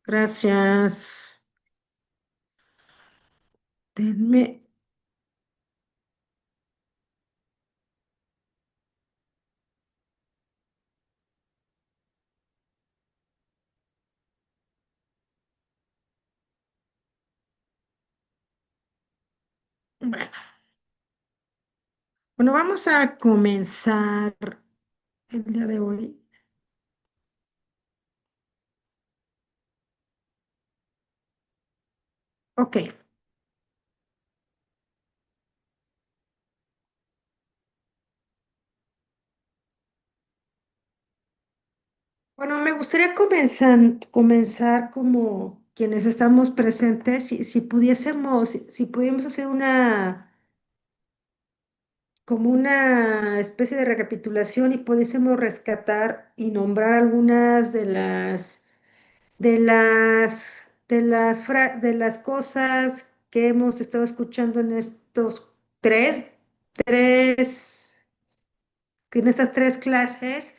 Gracias. Denme. Bueno, bueno, vamos a comenzar el día de hoy. Ok. Bueno, me gustaría comenzar como quienes estamos presentes, si pudiésemos, si pudiéramos hacer como una especie de recapitulación y pudiésemos rescatar y nombrar algunas de las cosas que hemos estado escuchando en estos tres, tres, en estas tres clases,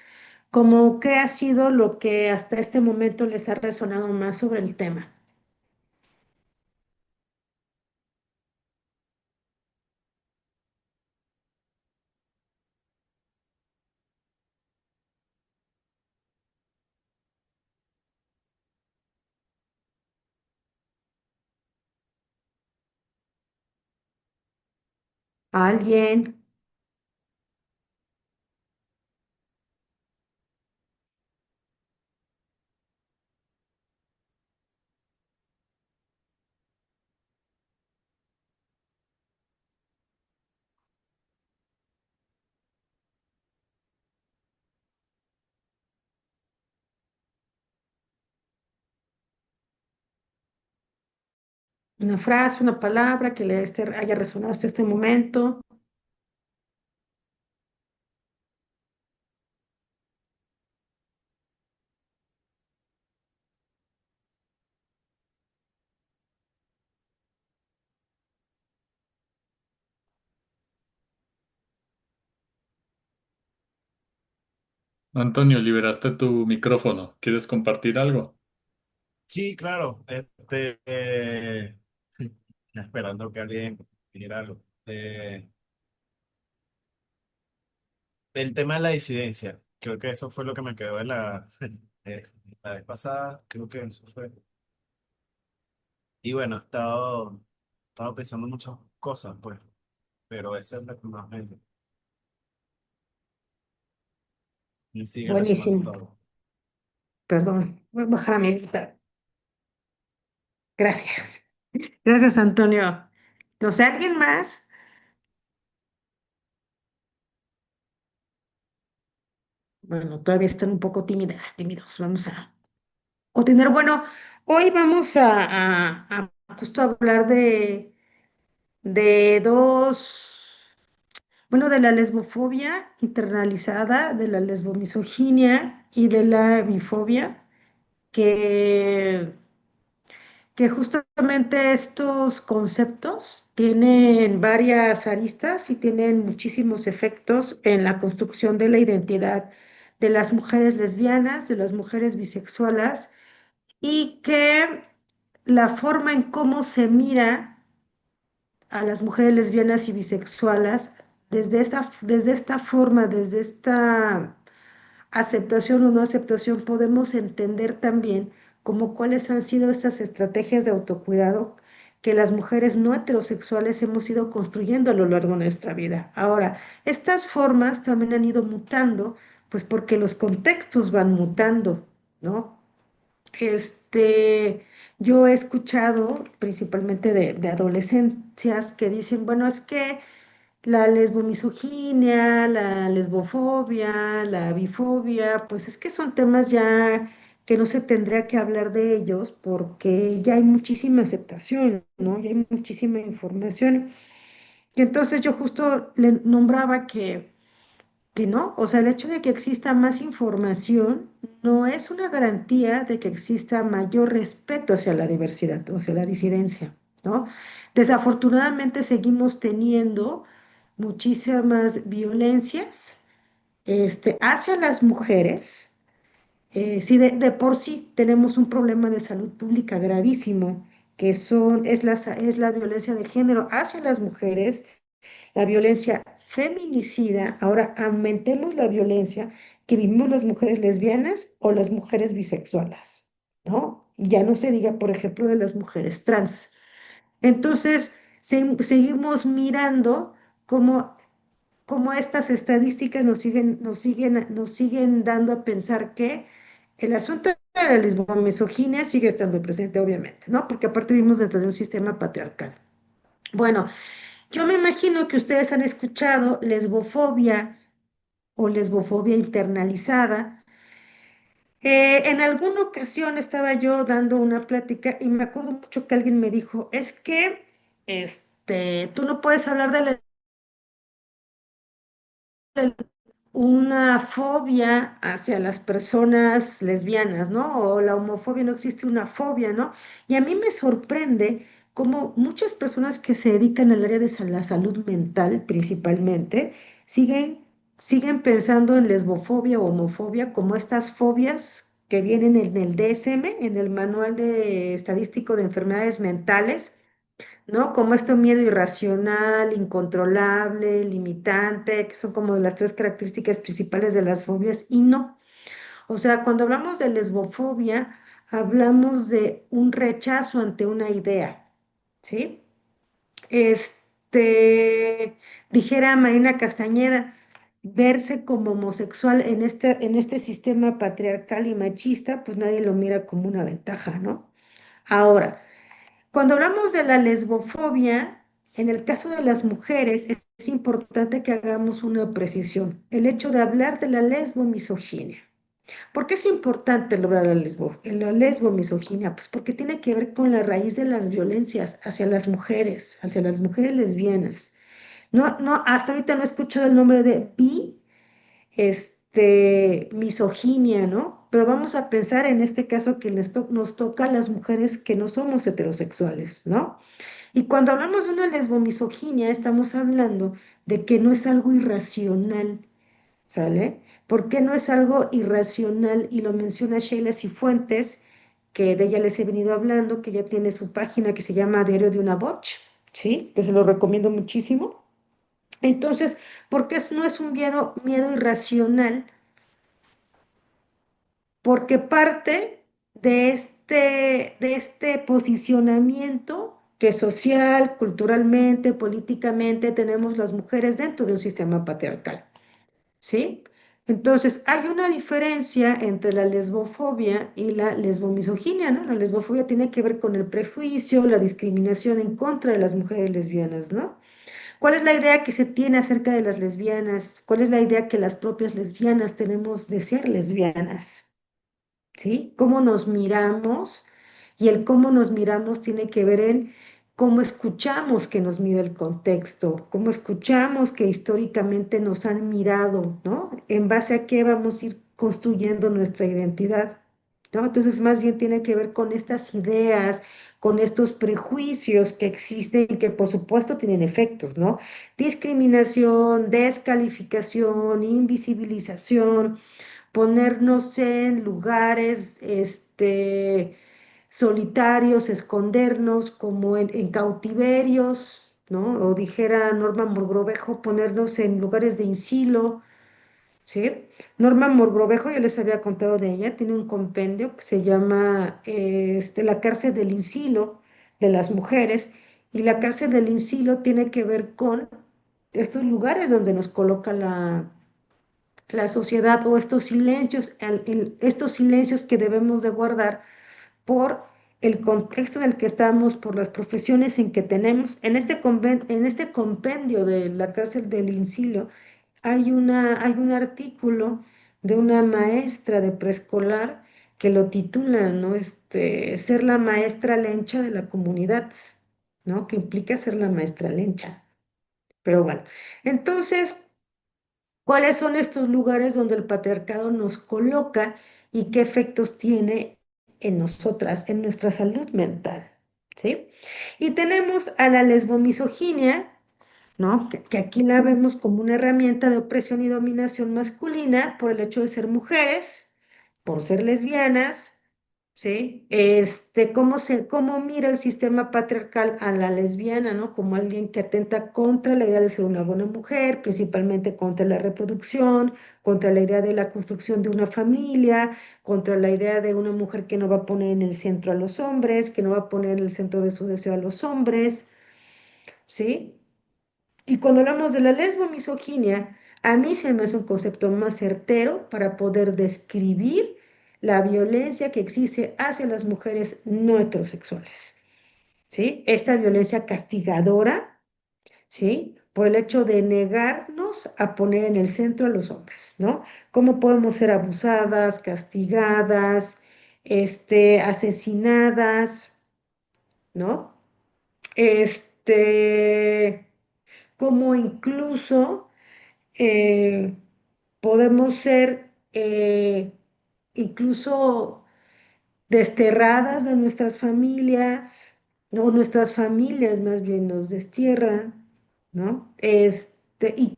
como qué ha sido lo que hasta este momento les ha resonado más sobre el tema. ¿A alguien? Una frase, una palabra que haya resonado hasta este momento. Antonio, liberaste tu micrófono. ¿Quieres compartir algo? Sí, claro. Esperando que alguien dijera algo. El tema de la disidencia. Creo que eso fue lo que me quedó de de la vez pasada. Creo que eso fue. Y bueno, estado pensando muchas cosas, pues. Pero esa es la que más me sigue resonando Buenísimo. todo. Perdón, voy a bajar a mi guitarra. Gracias. Gracias, Antonio. O sea, ¿alguien más? Bueno, todavía están un poco tímidos. Vamos a continuar. Bueno, hoy vamos a justo hablar de bueno, de la lesbofobia internalizada, de la lesbomisoginia y de la bifobia, que que justamente estos conceptos tienen varias aristas y tienen muchísimos efectos en la construcción de la identidad de las mujeres lesbianas, de las mujeres bisexuales, y que la forma en cómo se mira a las mujeres lesbianas y bisexuales desde esta forma, desde esta aceptación o no aceptación, podemos entender también como cuáles han sido estas estrategias de autocuidado que las mujeres no heterosexuales hemos ido construyendo a lo largo de nuestra vida. Ahora, estas formas también han ido mutando, pues porque los contextos van mutando, ¿no? Este, yo he escuchado principalmente de adolescencias que dicen, bueno, es que la lesbomisoginia, la lesbofobia, la bifobia, pues es que son temas ya que no se tendría que hablar de ellos porque ya hay muchísima aceptación, ¿no? Ya hay muchísima información. Y entonces yo justo le nombraba que no, o sea, el hecho de que exista más información no es una garantía de que exista mayor respeto hacia la diversidad, o hacia la disidencia, ¿no? Desafortunadamente seguimos teniendo muchísimas violencias, hacia las mujeres, Si de por sí tenemos un problema de salud pública gravísimo, es la violencia de género hacia las mujeres, la violencia feminicida, ahora aumentemos la violencia que vivimos las mujeres lesbianas o las mujeres bisexuales, ¿no? Y ya no se diga, por ejemplo, de las mujeres trans. Entonces, seguimos mirando cómo, cómo estas estadísticas nos siguen dando a pensar que el asunto de la lesbomisoginia sigue estando presente, obviamente, ¿no? Porque aparte vivimos dentro de un sistema patriarcal. Bueno, yo me imagino que ustedes han escuchado lesbofobia o lesbofobia internalizada. En alguna ocasión estaba yo dando una plática y me acuerdo mucho que alguien me dijo, es que tú no puedes hablar de una fobia hacia las personas lesbianas, ¿no? O la homofobia, no existe una fobia, ¿no? Y a mí me sorprende cómo muchas personas que se dedican al área de la salud mental principalmente siguen, siguen pensando en lesbofobia o homofobia como estas fobias que vienen en el DSM, en el Manual de Estadístico de Enfermedades Mentales, ¿no? Como este miedo irracional, incontrolable, limitante, que son como las tres características principales de las fobias, y no. O sea, cuando hablamos de lesbofobia, hablamos de un rechazo ante una idea, ¿sí? Dijera Marina Castañeda, verse como homosexual en este sistema patriarcal y machista, pues nadie lo mira como una ventaja, ¿no? Ahora, cuando hablamos de la lesbofobia, en el caso de las mujeres, es importante que hagamos una precisión. El hecho de hablar de la lesbomisoginia. ¿Por qué es importante lograr la lesbomisoginia? Pues porque tiene que ver con la raíz de las violencias hacia las mujeres lesbianas. No, no, hasta ahorita no he escuchado el nombre de misoginia, ¿no? Pero vamos a pensar en este caso que nos toca a las mujeres que no somos heterosexuales, ¿no? Y cuando hablamos de una lesbomisoginia, estamos hablando de que no es algo irracional, ¿sale? ¿Por qué no es algo irracional? Y lo menciona Sheila Cifuentes, que de ella les he venido hablando, que ya tiene su página que se llama Diario de una Botch, ¿sí? Que se lo recomiendo muchísimo. Entonces, ¿por qué no es un miedo irracional? Porque parte de este posicionamiento que social, culturalmente, políticamente tenemos las mujeres dentro de un sistema patriarcal, ¿sí? Entonces, hay una diferencia entre la lesbofobia y la lesbomisoginia, ¿no? La lesbofobia tiene que ver con el prejuicio, la discriminación en contra de las mujeres lesbianas, ¿no? ¿Cuál es la idea que se tiene acerca de las lesbianas? ¿Cuál es la idea que las propias lesbianas tenemos de ser lesbianas? ¿Sí? Cómo nos miramos y el cómo nos miramos tiene que ver en cómo escuchamos que nos mira el contexto, cómo escuchamos que históricamente nos han mirado, ¿no? En base a qué vamos a ir construyendo nuestra identidad, ¿no? Entonces, más bien tiene que ver con estas ideas, con estos prejuicios que existen y que por supuesto tienen efectos, ¿no? Discriminación, descalificación, invisibilización, ponernos en lugares solitarios, escondernos como en cautiverios, ¿no? O dijera Norma Mogrovejo, ponernos en lugares de insilo, ¿sí? Norma Mogrovejo, yo les había contado de ella, tiene un compendio que se llama La cárcel del insilo de las mujeres, y la cárcel del insilo tiene que ver con estos lugares donde nos coloca la sociedad o estos silencios que debemos de guardar por el contexto en el que estamos, por las profesiones en que tenemos. En este compendio de la cárcel del Insilo hay un artículo de una maestra de preescolar que lo titula, ¿no? Ser la maestra lencha de la comunidad, ¿no? Que implica ser la maestra lencha. Pero bueno, entonces, ¿cuáles son estos lugares donde el patriarcado nos coloca y qué efectos tiene en nosotras, en nuestra salud mental? ¿Sí? Y tenemos a la lesbomisoginia, ¿no? Que aquí la vemos como una herramienta de opresión y dominación masculina por el hecho de ser mujeres, por ser lesbianas, ¿sí? Cómo mira el sistema patriarcal a la lesbiana, ¿no? Como alguien que atenta contra la idea de ser una buena mujer, principalmente contra la reproducción, contra la idea de la construcción de una familia, contra la idea de una mujer que no va a poner en el centro a los hombres, que no va a poner en el centro de su deseo a los hombres, ¿sí? Y cuando hablamos de la lesbomisoginia, a mí se me hace un concepto más certero para poder describir la violencia que existe hacia las mujeres no heterosexuales, ¿sí? Esta violencia castigadora, ¿sí? Por el hecho de negarnos a poner en el centro a los hombres, ¿no? ¿Cómo podemos ser abusadas, castigadas, asesinadas, ¿no? Este, Como incluso eh, podemos ser incluso desterradas de nuestras familias, o nuestras familias más bien nos destierran, ¿no? Y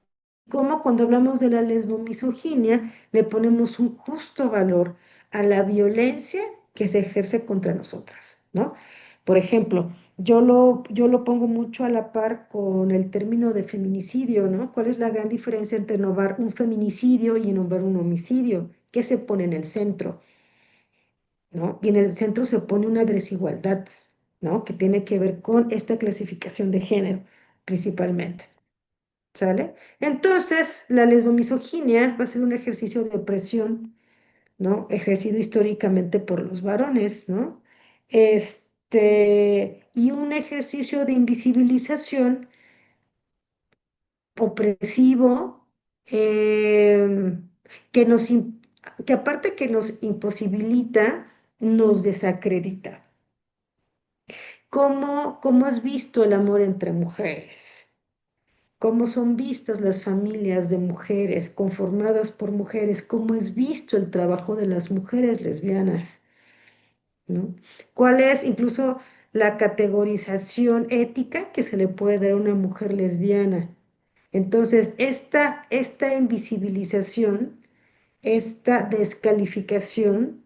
como cuando hablamos de la lesbomisoginia, le ponemos un justo valor a la violencia que se ejerce contra nosotras, ¿no? Por ejemplo, yo lo pongo mucho a la par con el término de feminicidio, ¿no? ¿Cuál es la gran diferencia entre nombrar un feminicidio y nombrar un homicidio? ¿Qué se pone en el centro? ¿No? Y en el centro se pone una desigualdad, ¿no? Que tiene que ver con esta clasificación de género, principalmente, ¿sale? Entonces, la lesbomisoginia va a ser un ejercicio de opresión, ¿no? Ejercido históricamente por los varones, ¿no? Y un ejercicio de invisibilización opresivo, em, que nos, im- que aparte que nos imposibilita, nos desacredita. ¿Cómo has visto el amor entre mujeres? ¿Cómo son vistas las familias de mujeres conformadas por mujeres? ¿Cómo es visto el trabajo de las mujeres lesbianas? ¿No? ¿Cuál es incluso la categorización ética que se le puede dar a una mujer lesbiana? Entonces, esta invisibilización, esta descalificación,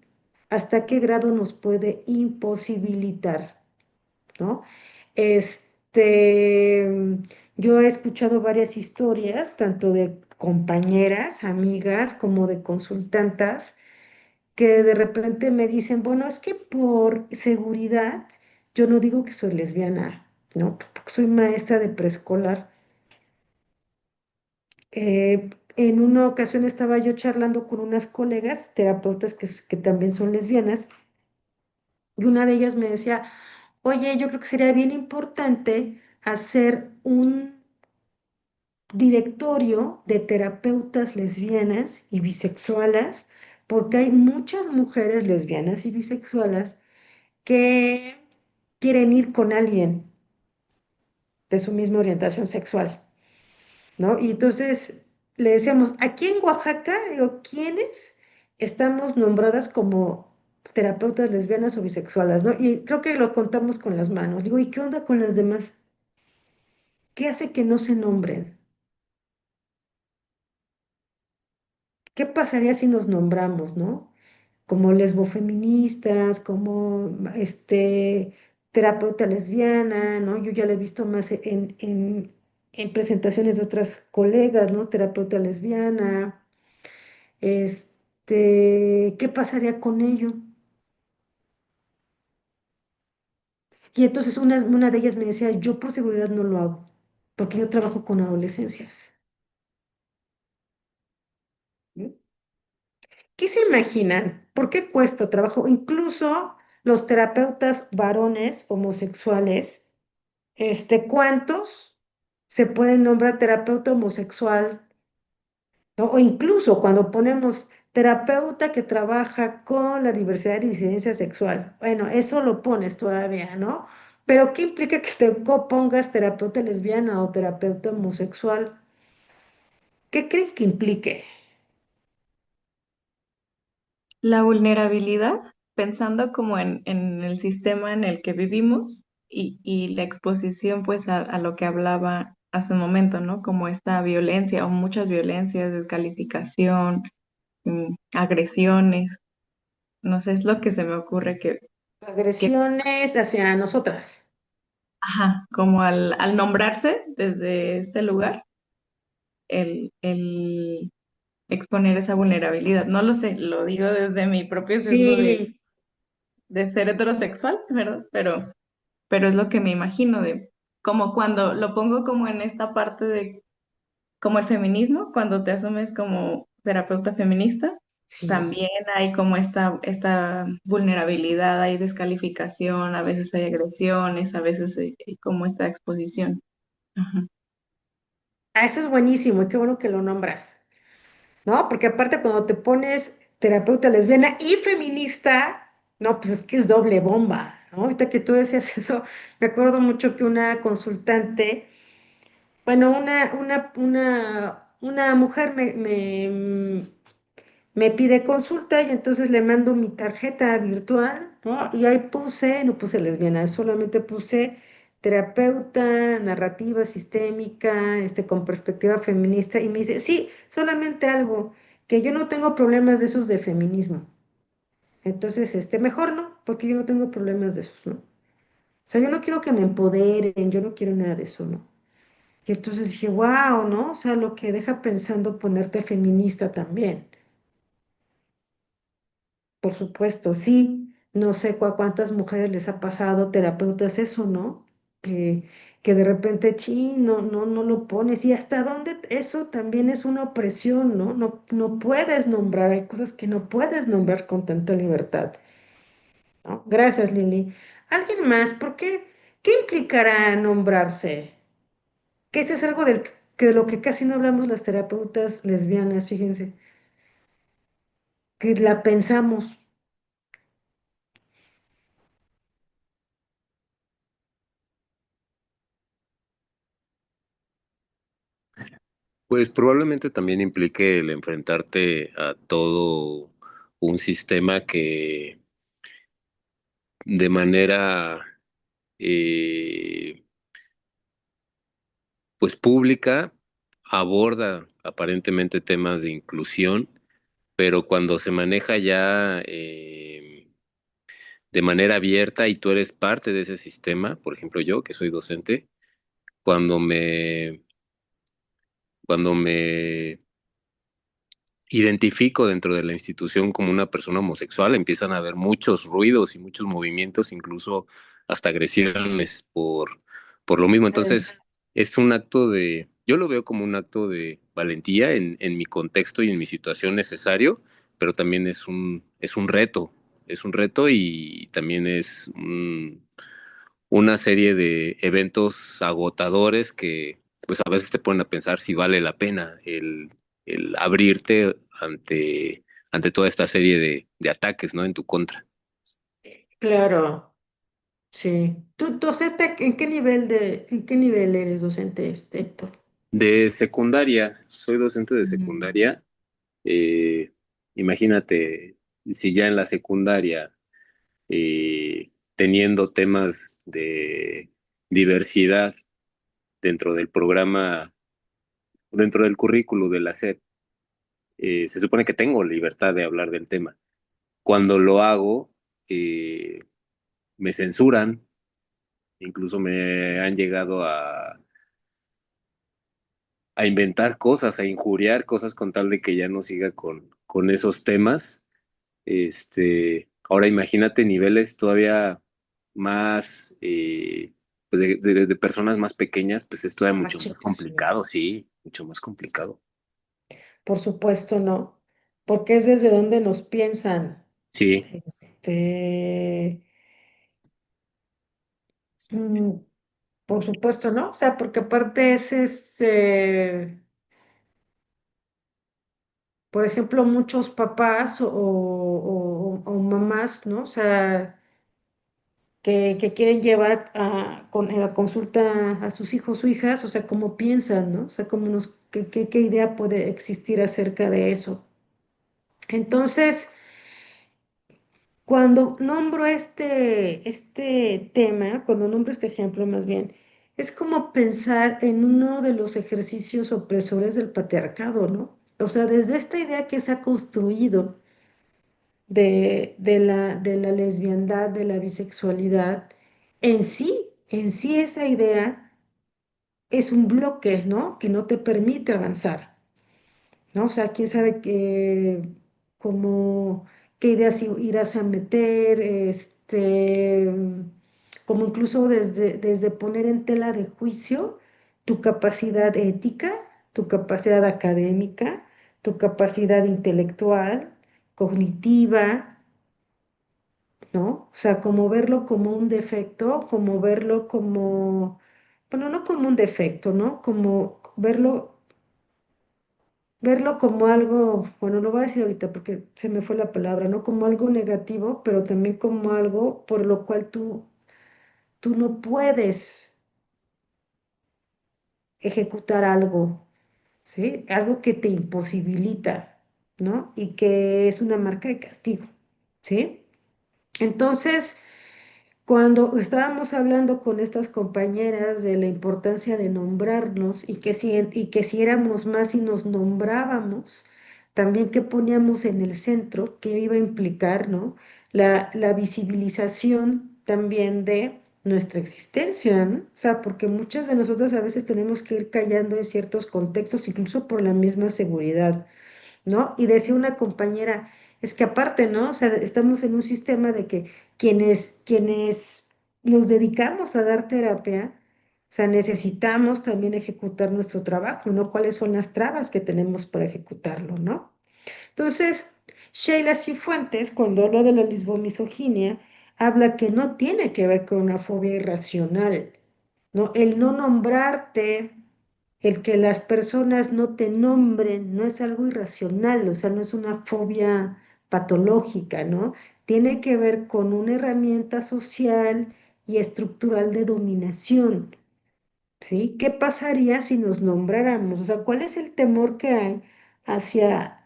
¿hasta qué grado nos puede imposibilitar? ¿No? Este, yo he escuchado varias historias, tanto de compañeras, amigas, como de consultantas, que de repente me dicen, bueno, es que por seguridad, yo no digo que soy lesbiana, ¿no? Porque soy maestra de preescolar. En una ocasión estaba yo charlando con unas colegas, terapeutas que también son lesbianas, y una de ellas me decía, oye, yo creo que sería bien importante hacer un directorio de terapeutas lesbianas y bisexualas, porque hay muchas mujeres lesbianas y bisexuales que quieren ir con alguien de su misma orientación sexual, ¿no? Y entonces le decíamos, aquí en Oaxaca, digo, ¿quiénes estamos nombradas como terapeutas lesbianas o bisexuales, ¿no? Y creo que lo contamos con las manos. Digo, ¿y qué onda con las demás? ¿Qué hace que no se nombren? ¿Qué pasaría si nos nombramos, ¿no? Como lesbofeministas, como terapeuta lesbiana, ¿no? Yo ya lo he visto más en presentaciones de otras colegas, ¿no? Terapeuta lesbiana. ¿Qué pasaría con ello? Y entonces una de ellas me decía, yo por seguridad no lo hago, porque yo trabajo con adolescencias. ¿Mm? ¿Qué se imaginan? ¿Por qué cuesta trabajo? Incluso los terapeutas varones homosexuales. ¿Cuántos se pueden nombrar terapeuta homosexual? ¿No? O incluso cuando ponemos terapeuta que trabaja con la diversidad y disidencia sexual. Bueno, eso lo pones todavía, ¿no? Pero ¿qué implica que te pongas terapeuta lesbiana o terapeuta homosexual? ¿Qué creen que implique? La vulnerabilidad, pensando como en el sistema en el que vivimos y la exposición pues a lo que hablaba hace un momento, ¿no? Como esta violencia o muchas violencias, descalificación, agresiones. No sé, es lo que se me ocurre que Agresiones hacia nosotras. ajá, como al nombrarse desde este lugar, el exponer esa vulnerabilidad. No lo sé, lo digo desde mi propio sesgo Sí, de ser heterosexual, ¿verdad? Pero es lo que me imagino de como cuando lo pongo como en esta parte de como el feminismo, cuando te asumes como terapeuta feminista, sí. también hay como esta vulnerabilidad, hay descalificación, a veces hay agresiones, a veces hay como esta exposición. Ajá. Ah, eso es buenísimo y qué bueno que lo nombras, ¿no? Porque aparte cuando te pones terapeuta lesbiana y feminista, no, pues es que es doble bomba, ¿no? Ahorita que tú decías eso, me acuerdo mucho que una consultante, bueno, una mujer me pide consulta y entonces le mando mi tarjeta virtual, ¿no? Y ahí puse, no puse lesbiana, solamente puse terapeuta, narrativa sistémica, con perspectiva feminista, y me dice, sí, solamente algo, que yo no tengo problemas de esos de feminismo. Entonces, mejor no, porque yo no tengo problemas de esos, ¿no? O sea, yo no quiero que me empoderen, yo no quiero nada de eso, ¿no? Y entonces dije, wow, ¿no? O sea, lo que deja pensando ponerte feminista también. Por supuesto, sí. No sé cuántas mujeres les ha pasado, terapeutas, eso, ¿no? Que de repente, sí, no lo pones. Y hasta dónde eso también es una opresión, ¿no? No puedes nombrar, hay cosas que no puedes nombrar con tanta libertad, ¿no? Gracias, Lili. ¿Alguien más? ¿Por qué? ¿Qué implicará nombrarse? Que eso es algo que de lo que casi no hablamos las terapeutas lesbianas, fíjense, que la pensamos. Pues probablemente también implique el enfrentarte a todo un sistema que de manera eh, pues pública aborda aparentemente temas de inclusión, pero cuando se maneja ya de manera abierta y tú eres parte de ese sistema, por ejemplo yo que soy docente, cuando me identifico dentro de la institución como una persona homosexual, empiezan a haber muchos ruidos y muchos movimientos, incluso hasta agresiones por lo mismo. Entonces, es un acto yo lo veo como un acto de valentía en mi contexto y en mi situación necesario, pero también es un reto y también es una serie de eventos agotadores que pues a veces te ponen a pensar si vale la pena el abrirte ante toda esta serie de ataques, ¿no? En tu contra. Claro. Sí. ¿Tú docente en qué nivel eres docente, Héctor? De secundaria, soy docente de Mm. secundaria. eh, Imagínate si ya en la secundaria, teniendo temas de diversidad dentro del programa, dentro del currículo de la SEP, se supone que tengo libertad de hablar del tema. Cuando lo hago, eh, me censuran, incluso me han llegado a inventar cosas, a injuriar cosas con tal de que ya no siga con esos temas. Ahora imagínate niveles todavía más, pues de personas más pequeñas, pues es todavía Más mucho más chicas, sí. complicado, sí, mucho más complicado. Por supuesto, no. Porque es desde donde nos piensan. Sí, Este, mm, por supuesto, ¿no? O sea, porque aparte por ejemplo, muchos papás o mamás, ¿no? O sea, que quieren llevar en la consulta a sus hijos o hijas, o sea, cómo piensan, ¿no? O sea, qué idea puede existir acerca de eso. Entonces, cuando nombro este tema, cuando nombro este ejemplo más bien, es como pensar en uno de los ejercicios opresores del patriarcado, ¿no? O sea, desde esta idea que se ha construido de la lesbiandad, de la bisexualidad, en sí esa idea es un bloque, ¿no? Que no te permite avanzar, ¿no? O sea, quién sabe cómo, qué ideas irás a meter, como incluso desde poner en tela de juicio tu capacidad ética, tu capacidad académica, tu capacidad intelectual, cognitiva, ¿no? O sea, como verlo como un defecto, como verlo como, bueno, no como un defecto, ¿no? Como verlo como algo, bueno, lo voy a decir ahorita porque se me fue la palabra, ¿no? Como algo negativo, pero también como algo por lo cual tú no puedes ejecutar algo, ¿sí? Algo que te imposibilita, ¿no? Y que es una marca de castigo, ¿sí? Entonces, cuando estábamos hablando con estas compañeras de la importancia de nombrarnos y que si éramos más y nos nombrábamos, también que poníamos en el centro, que iba a implicar, ¿no? La visibilización también de nuestra existencia, ¿no? O sea, porque muchas de nosotras a veces tenemos que ir callando en ciertos contextos, incluso por la misma seguridad, ¿no? Y decía una compañera, es que aparte, ¿no? O sea, estamos en un sistema de que quienes nos dedicamos a dar terapia, o sea, necesitamos también ejecutar nuestro trabajo, ¿no? ¿Cuáles son las trabas que tenemos para ejecutarlo, ¿no? Entonces, Sheila Cifuentes, cuando habla de la lisbomisoginia, habla que no tiene que ver con una fobia irracional, ¿no? El no nombrarte, el que las personas no te nombren, no es algo irracional, o sea, no es una fobia patológica, ¿no? Tiene que ver con una herramienta social y estructural de dominación, ¿sí? ¿Qué pasaría si nos nombráramos? O sea, ¿cuál es el temor que hay hacia,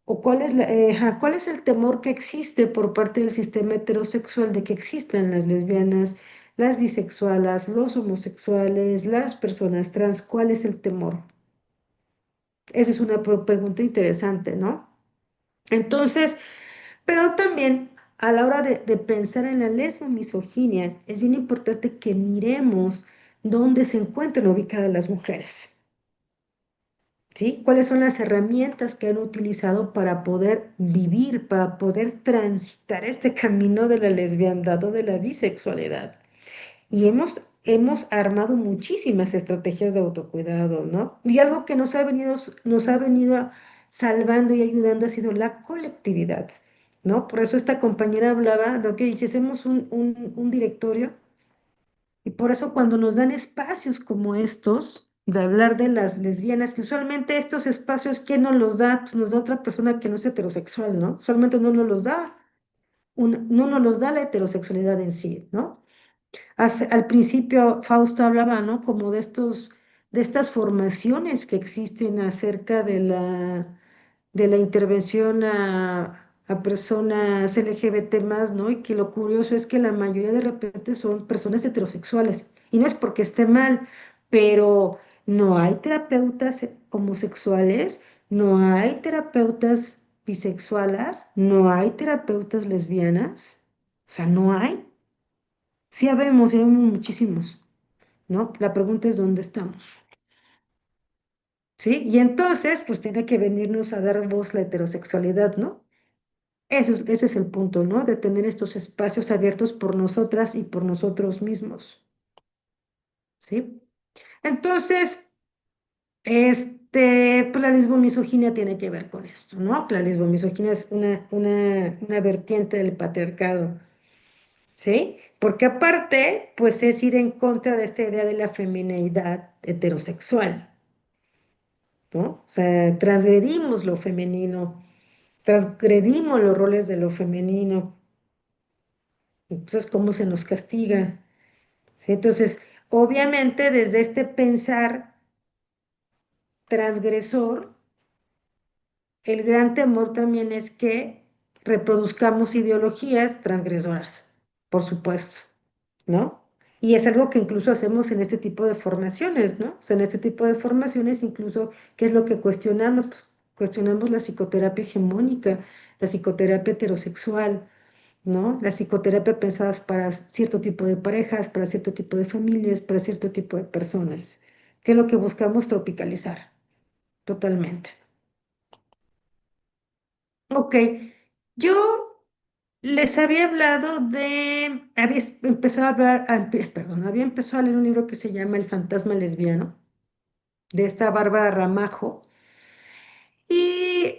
o cuál es el temor que existe por parte del sistema heterosexual de que existan las lesbianas, las bisexuales, los homosexuales, las personas trans? ¿Cuál es el temor? Esa es una pregunta interesante, ¿no? Entonces, pero también a la hora de pensar en la lesbomisoginia, es bien importante que miremos dónde se encuentran ubicadas las mujeres. ¿Sí? ¿Cuáles son las herramientas que han utilizado para poder vivir, para poder transitar este camino de la lesbiandad o de la bisexualidad? Y hemos armado muchísimas estrategias de autocuidado, ¿no? Y algo que nos ha venido salvando y ayudando ha sido la colectividad, ¿no? Por eso esta compañera hablaba de, ok, si hacemos un directorio, y por eso cuando nos dan espacios como estos, de hablar de las lesbianas, que usualmente estos espacios, ¿quién nos los da? Pues nos da otra persona que no es heterosexual, ¿no? Usualmente no nos los da, no nos los da la heterosexualidad en sí, ¿no? Al principio Fausto hablaba, ¿no? Como de estas formaciones que existen acerca de la intervención a personas LGBT más, ¿no? Y que lo curioso es que la mayoría de repente son personas heterosexuales. Y no es porque esté mal, pero no hay terapeutas homosexuales, no hay terapeutas bisexuales, no hay terapeutas lesbianas. O sea, no hay. Sí habemos muchísimos, ¿no? La pregunta es dónde estamos, ¿sí? Y entonces, pues tiene que venirnos a dar voz la heterosexualidad, ¿no? Ese es el punto, ¿no? De tener estos espacios abiertos por nosotras y por nosotros mismos, ¿sí? Entonces, pues la lesbomisoginia tiene que ver con esto, ¿no? La lesbomisoginia es una vertiente del patriarcado. ¿Sí? Porque aparte, pues es ir en contra de esta idea de la femineidad heterosexual, ¿no? O sea, transgredimos lo femenino, transgredimos los roles de lo femenino, entonces, ¿cómo se nos castiga? ¿Sí? Entonces, obviamente, desde este pensar transgresor, el gran temor también es que reproduzcamos ideologías transgresoras, por supuesto, ¿no? Y es algo que incluso hacemos en este tipo de formaciones, ¿no? O sea, en este tipo de formaciones incluso, ¿qué es lo que cuestionamos? Pues cuestionamos la psicoterapia hegemónica, la psicoterapia heterosexual, ¿no? La psicoterapia pensadas para cierto tipo de parejas, para cierto tipo de familias, para cierto tipo de personas, que es lo que buscamos tropicalizar totalmente. Ok, yo les había hablado empezado a hablar, perdón, había empezado a leer un libro que se llama El fantasma lesbiano, de esta Bárbara Ramajo, y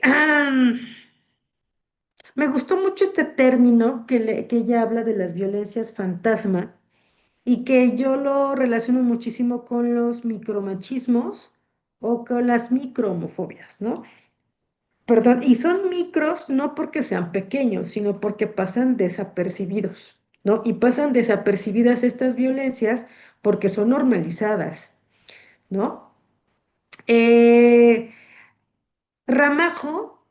me gustó mucho este término que ella habla de las violencias fantasma y que yo lo relaciono muchísimo con los micromachismos o con las microhomofobias, ¿no? Perdón, y son micros no porque sean pequeños, sino porque pasan desapercibidos, ¿no? Y pasan desapercibidas estas violencias porque son normalizadas, ¿no? Eh, Ramajo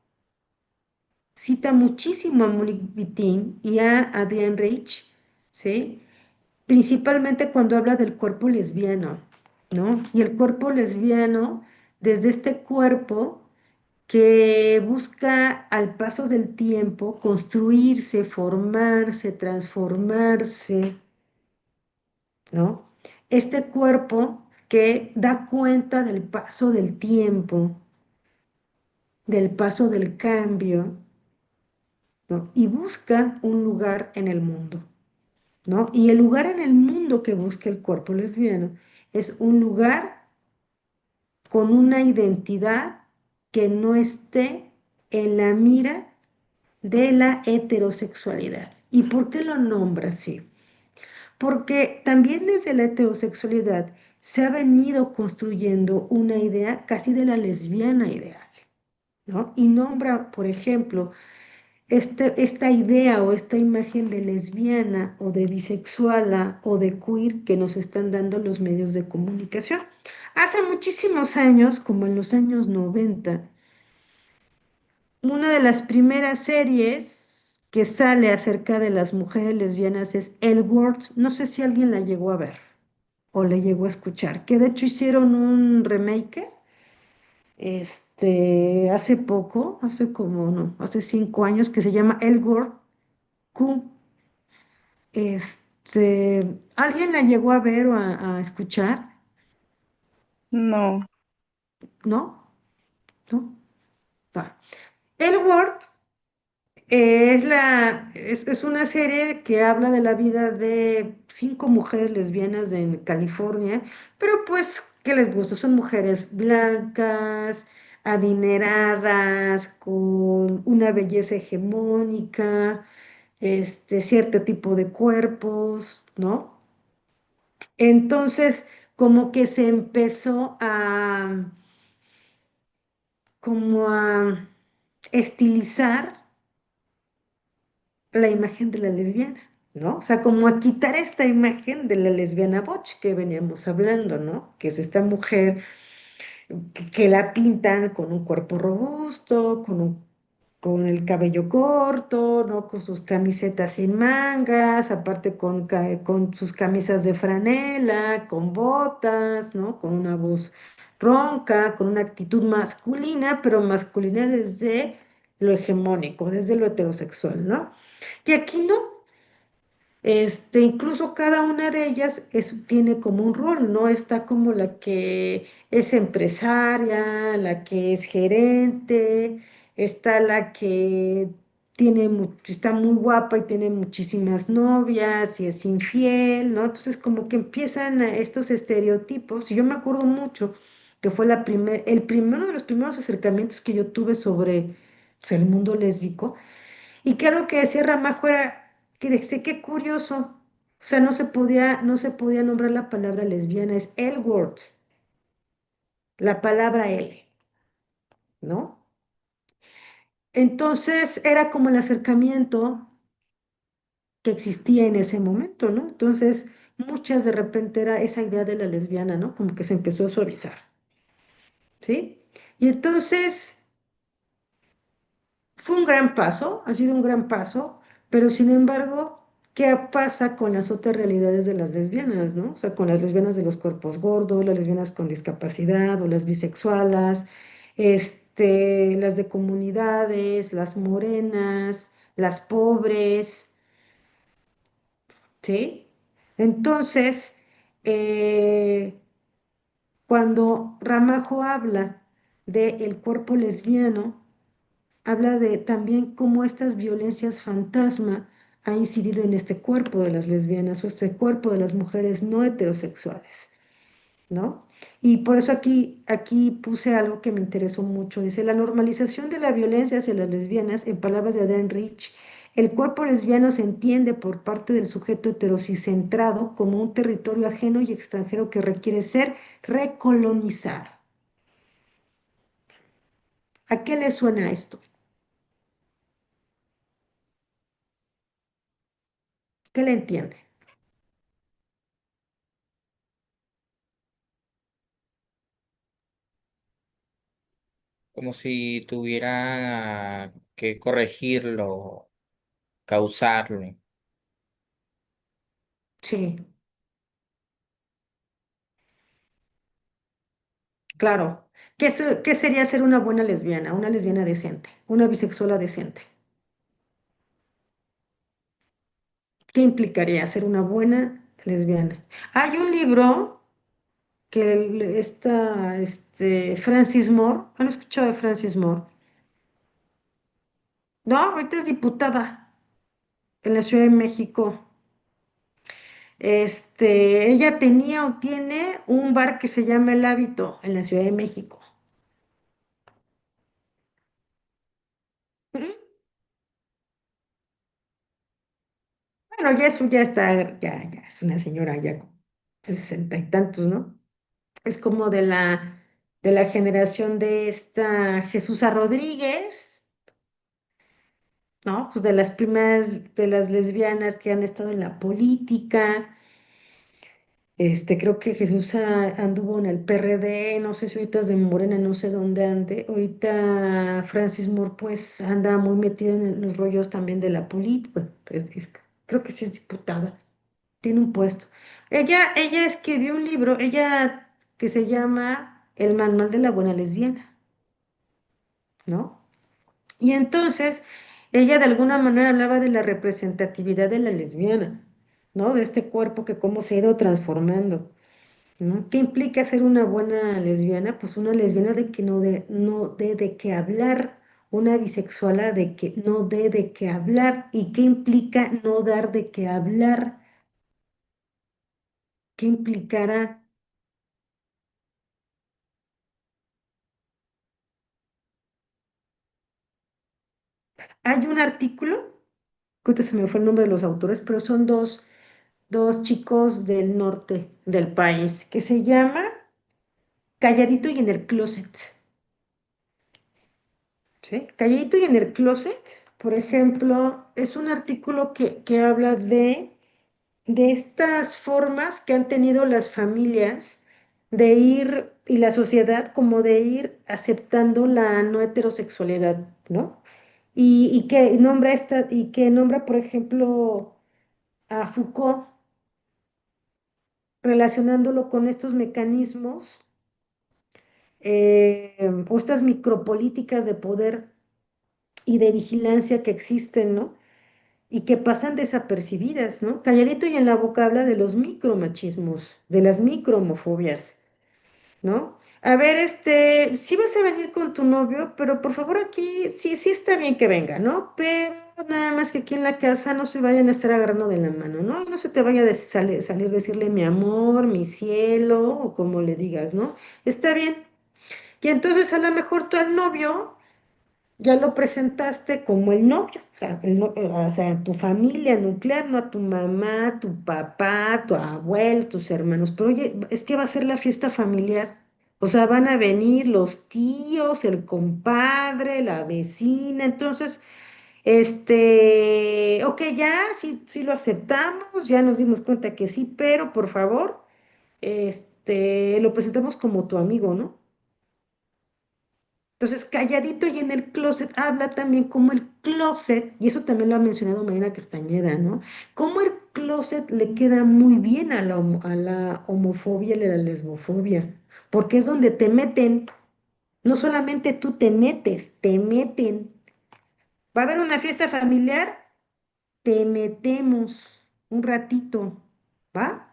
cita muchísimo a Monique Wittin y a Adrienne Rich, ¿sí? Principalmente cuando habla del cuerpo lesbiano, ¿no? Y el cuerpo lesbiano, desde este cuerpo que busca al paso del tiempo construirse, formarse, transformarse, ¿no? Este cuerpo que da cuenta del paso del tiempo, del paso del cambio, ¿no? Y busca un lugar en el mundo, ¿no? Y el lugar en el mundo que busca el cuerpo lesbiano es un lugar con una identidad que no esté en la mira de la heterosexualidad. ¿Y por qué lo nombra así? Porque también desde la heterosexualidad se ha venido construyendo una idea casi de la lesbiana ideal, ¿no? Y nombra, por ejemplo, esta idea o esta imagen de lesbiana o de bisexuala o de queer que nos están dando los medios de comunicación. Hace muchísimos años, como en los años 90, una de las primeras series que sale acerca de las mujeres lesbianas es El Word. No sé si alguien la llegó a ver o le llegó a escuchar, que de hecho hicieron un remake hace poco, hace como, no, hace 5 años, que se llama El Word Q. ¿Alguien la llegó a ver o a escuchar? No. ¿No? ¿No? Va. El Word es una serie que habla de la vida de 5 mujeres lesbianas en California, pero pues, ¿qué les gusta? Son mujeres blancas, adineradas, con una belleza hegemónica, cierto tipo de cuerpos, ¿no? Entonces, como que se empezó como a estilizar la imagen de la lesbiana, ¿no? O sea, como a quitar esta imagen de la lesbiana butch que veníamos hablando, ¿no? Que es esta mujer que la pintan con un cuerpo robusto, con el cabello corto, ¿no? Con sus camisetas sin mangas, aparte con sus camisas de franela, con botas, ¿no? Con una voz ronca, con una actitud masculina, pero masculina desde lo hegemónico, desde lo heterosexual, ¿no? Y aquí no, incluso cada una de ellas tiene como un rol, ¿no? Está como la que es empresaria, la que es gerente, está la que está muy guapa y tiene muchísimas novias y es infiel, ¿no? Entonces como que empiezan estos estereotipos, y yo me acuerdo mucho que fue el primero de los primeros acercamientos que yo tuve sobre pues, el mundo lésbico y que lo que decía Ramajo era que decía qué curioso, o sea, no se podía nombrar la palabra lesbiana, es el word, la palabra L, ¿no? Entonces era como el acercamiento que existía en ese momento, ¿no? Entonces, muchas de repente era esa idea de la lesbiana, ¿no? Como que se empezó a suavizar, ¿sí? Y entonces fue un gran paso, ha sido un gran paso, pero sin embargo, ¿qué pasa con las otras realidades de las lesbianas, ¿no? O sea, con las lesbianas de los cuerpos gordos, las lesbianas con discapacidad o las bisexuales, las de comunidades, las morenas, las pobres, ¿sí? Entonces, eh, cuando Ramajo habla del cuerpo lesbiano, habla de también cómo estas violencias fantasma ha incidido en este cuerpo de las lesbianas o este cuerpo de las mujeres no heterosexuales, ¿no? Y por eso aquí puse algo que me interesó mucho. Dice, la normalización de la violencia hacia las lesbianas, en palabras de Adrienne Rich, el cuerpo lesbiano se entiende por parte del sujeto heterocicentrado como un territorio ajeno y extranjero que requiere ser recolonizado. ¿A qué le suena esto? ¿Qué le entiende? Como si tuviera que corregirlo, causarlo. Sí, claro. ¿Qué sería ser una lesbiana decente, una bisexual decente? ¿Qué implicaría ser una buena lesbiana? Hay un libro que Francis Moore, ¿han escuchado de Francis Moore? No, ahorita es diputada en la Ciudad de México. Ella tenía o tiene un bar que se llama El Hábito en la Ciudad de México. Ujú. Bueno, ya está, ya es una señora ya con 60 y tantos, ¿no? Es como de la generación de esta Jesús Rodríguez, ¿no? Pues de las primeras, de las lesbianas que han estado en la política. Creo que Jesús anduvo en el PRD, no sé si ahorita es de Morena, no sé dónde ande. Ahorita Francis Moore, pues, anda muy metida en los rollos también de la política. Bueno, pues, creo que sí es diputada, tiene un puesto. Ella escribió un libro, ella que se llama El Manual de la Buena Lesbiana, ¿no? Y entonces ella de alguna manera hablaba de la representatividad de la lesbiana, ¿no? De este cuerpo que cómo se ha ido transformando, ¿no? ¿Qué implica ser una buena lesbiana? Pues una lesbiana de que no dé de qué hablar, una bisexuala de que no dé de qué hablar. ¿Y qué implica no dar de qué hablar? ¿Qué implicará? Hay un artículo, que ahorita se me fue el nombre de los autores, pero son dos chicos del norte del país, que se llama Calladito y en el closet, ¿sí? Calladito y en el closet, por ejemplo, es un artículo que habla de estas formas que han tenido las familias de ir, y la sociedad, como de ir aceptando la no heterosexualidad, ¿no? Y que nombra, por ejemplo, a Foucault, relacionándolo con estos mecanismos o estas micropolíticas de poder y de vigilancia que existen, ¿no? Y que pasan desapercibidas, ¿no? Calladito y en la boca habla de los micromachismos, de las microhomofobias, ¿no? A ver, sí vas a venir con tu novio, pero por favor aquí, sí, sí está bien que venga, ¿no? Pero nada más que aquí en la casa no se vayan a estar agarrando de la mano, ¿no? Y no se te vaya a salir decirle mi amor, mi cielo, o como le digas, ¿no? Está bien. Y entonces a lo mejor tú al novio ya lo presentaste como el novio, o sea, o sea, tu familia nuclear, no a tu mamá, tu papá, tu abuelo, tus hermanos, pero oye, es que va a ser la fiesta familiar, o sea, van a venir los tíos, el compadre, la vecina, entonces, ok, ya, sí, sí lo aceptamos, ya nos dimos cuenta que sí, pero por favor, lo presentamos como tu amigo, ¿no? Entonces, calladito y en el closet habla también como el closet, y eso también lo ha mencionado Marina Castañeda, ¿no? Cómo el closet le queda muy bien a la homofobia y a la lesbofobia, porque es donde te meten, No solamente tú te metes, te meten. Va a haber una fiesta familiar, te metemos un ratito, ¿va?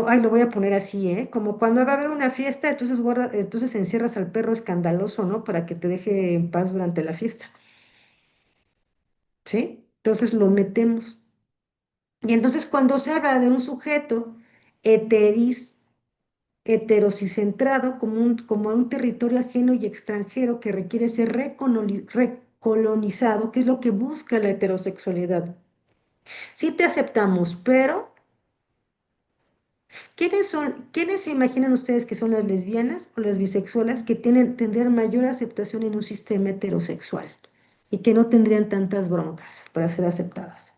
Ay, lo voy a poner así, ¿eh? Como cuando va a haber una fiesta, entonces encierras al perro escandaloso, ¿no? Para que te deje en paz durante la fiesta, ¿sí? Entonces lo metemos. Y entonces cuando se habla de un sujeto heteris, heterosicentrado como un territorio ajeno y extranjero que requiere ser recolonizado, que es lo que busca la heterosexualidad. Sí te aceptamos, pero ¿quiénes se imaginan ustedes que son las lesbianas o las bisexuales que tendrían mayor aceptación en un sistema heterosexual y que no tendrían tantas broncas para ser aceptadas?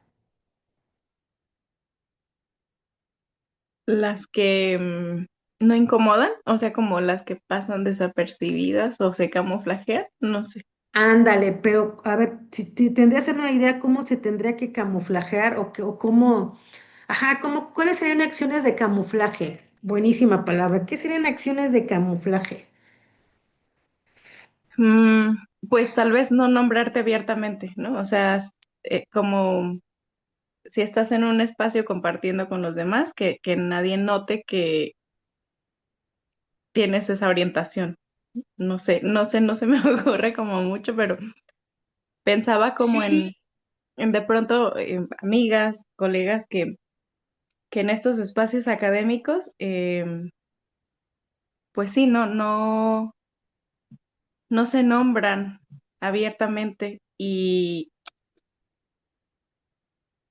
Las que no incomodan, o sea, como las que pasan desapercibidas o se camuflajean, no sé. Ándale, pero a ver, si tendrías una idea cómo se tendría que camuflajear o cómo, ajá, ¿cuáles serían acciones de camuflaje? Buenísima palabra. ¿Qué serían acciones de camuflaje? Mm, pues tal vez no nombrarte abiertamente, ¿no? O sea, como si estás en un espacio compartiendo con los demás, que nadie note que tienes esa orientación. No se me ocurre como mucho, pero pensaba como Sí, en de pronto amigas, colegas que en estos espacios académicos, pues sí, no se nombran abiertamente y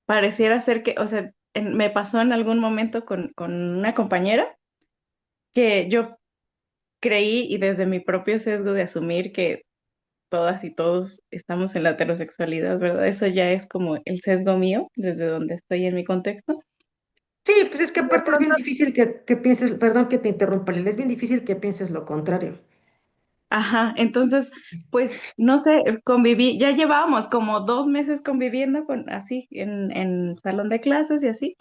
pareciera ser que, o sea, me pasó en algún momento con una compañera que yo creí y desde mi propio sesgo de asumir que todas y todos estamos en la heterosexualidad, ¿verdad? Eso ya es como el sesgo mío, desde donde estoy en mi contexto. sí, pues es que Y de aparte es bien pronto, difícil que pienses, perdón que te interrumpa, Lili, es bien difícil que pienses lo contrario. ajá, entonces, pues, no sé, conviví, ya llevábamos como 2 meses conviviendo con así, en salón de clases y así.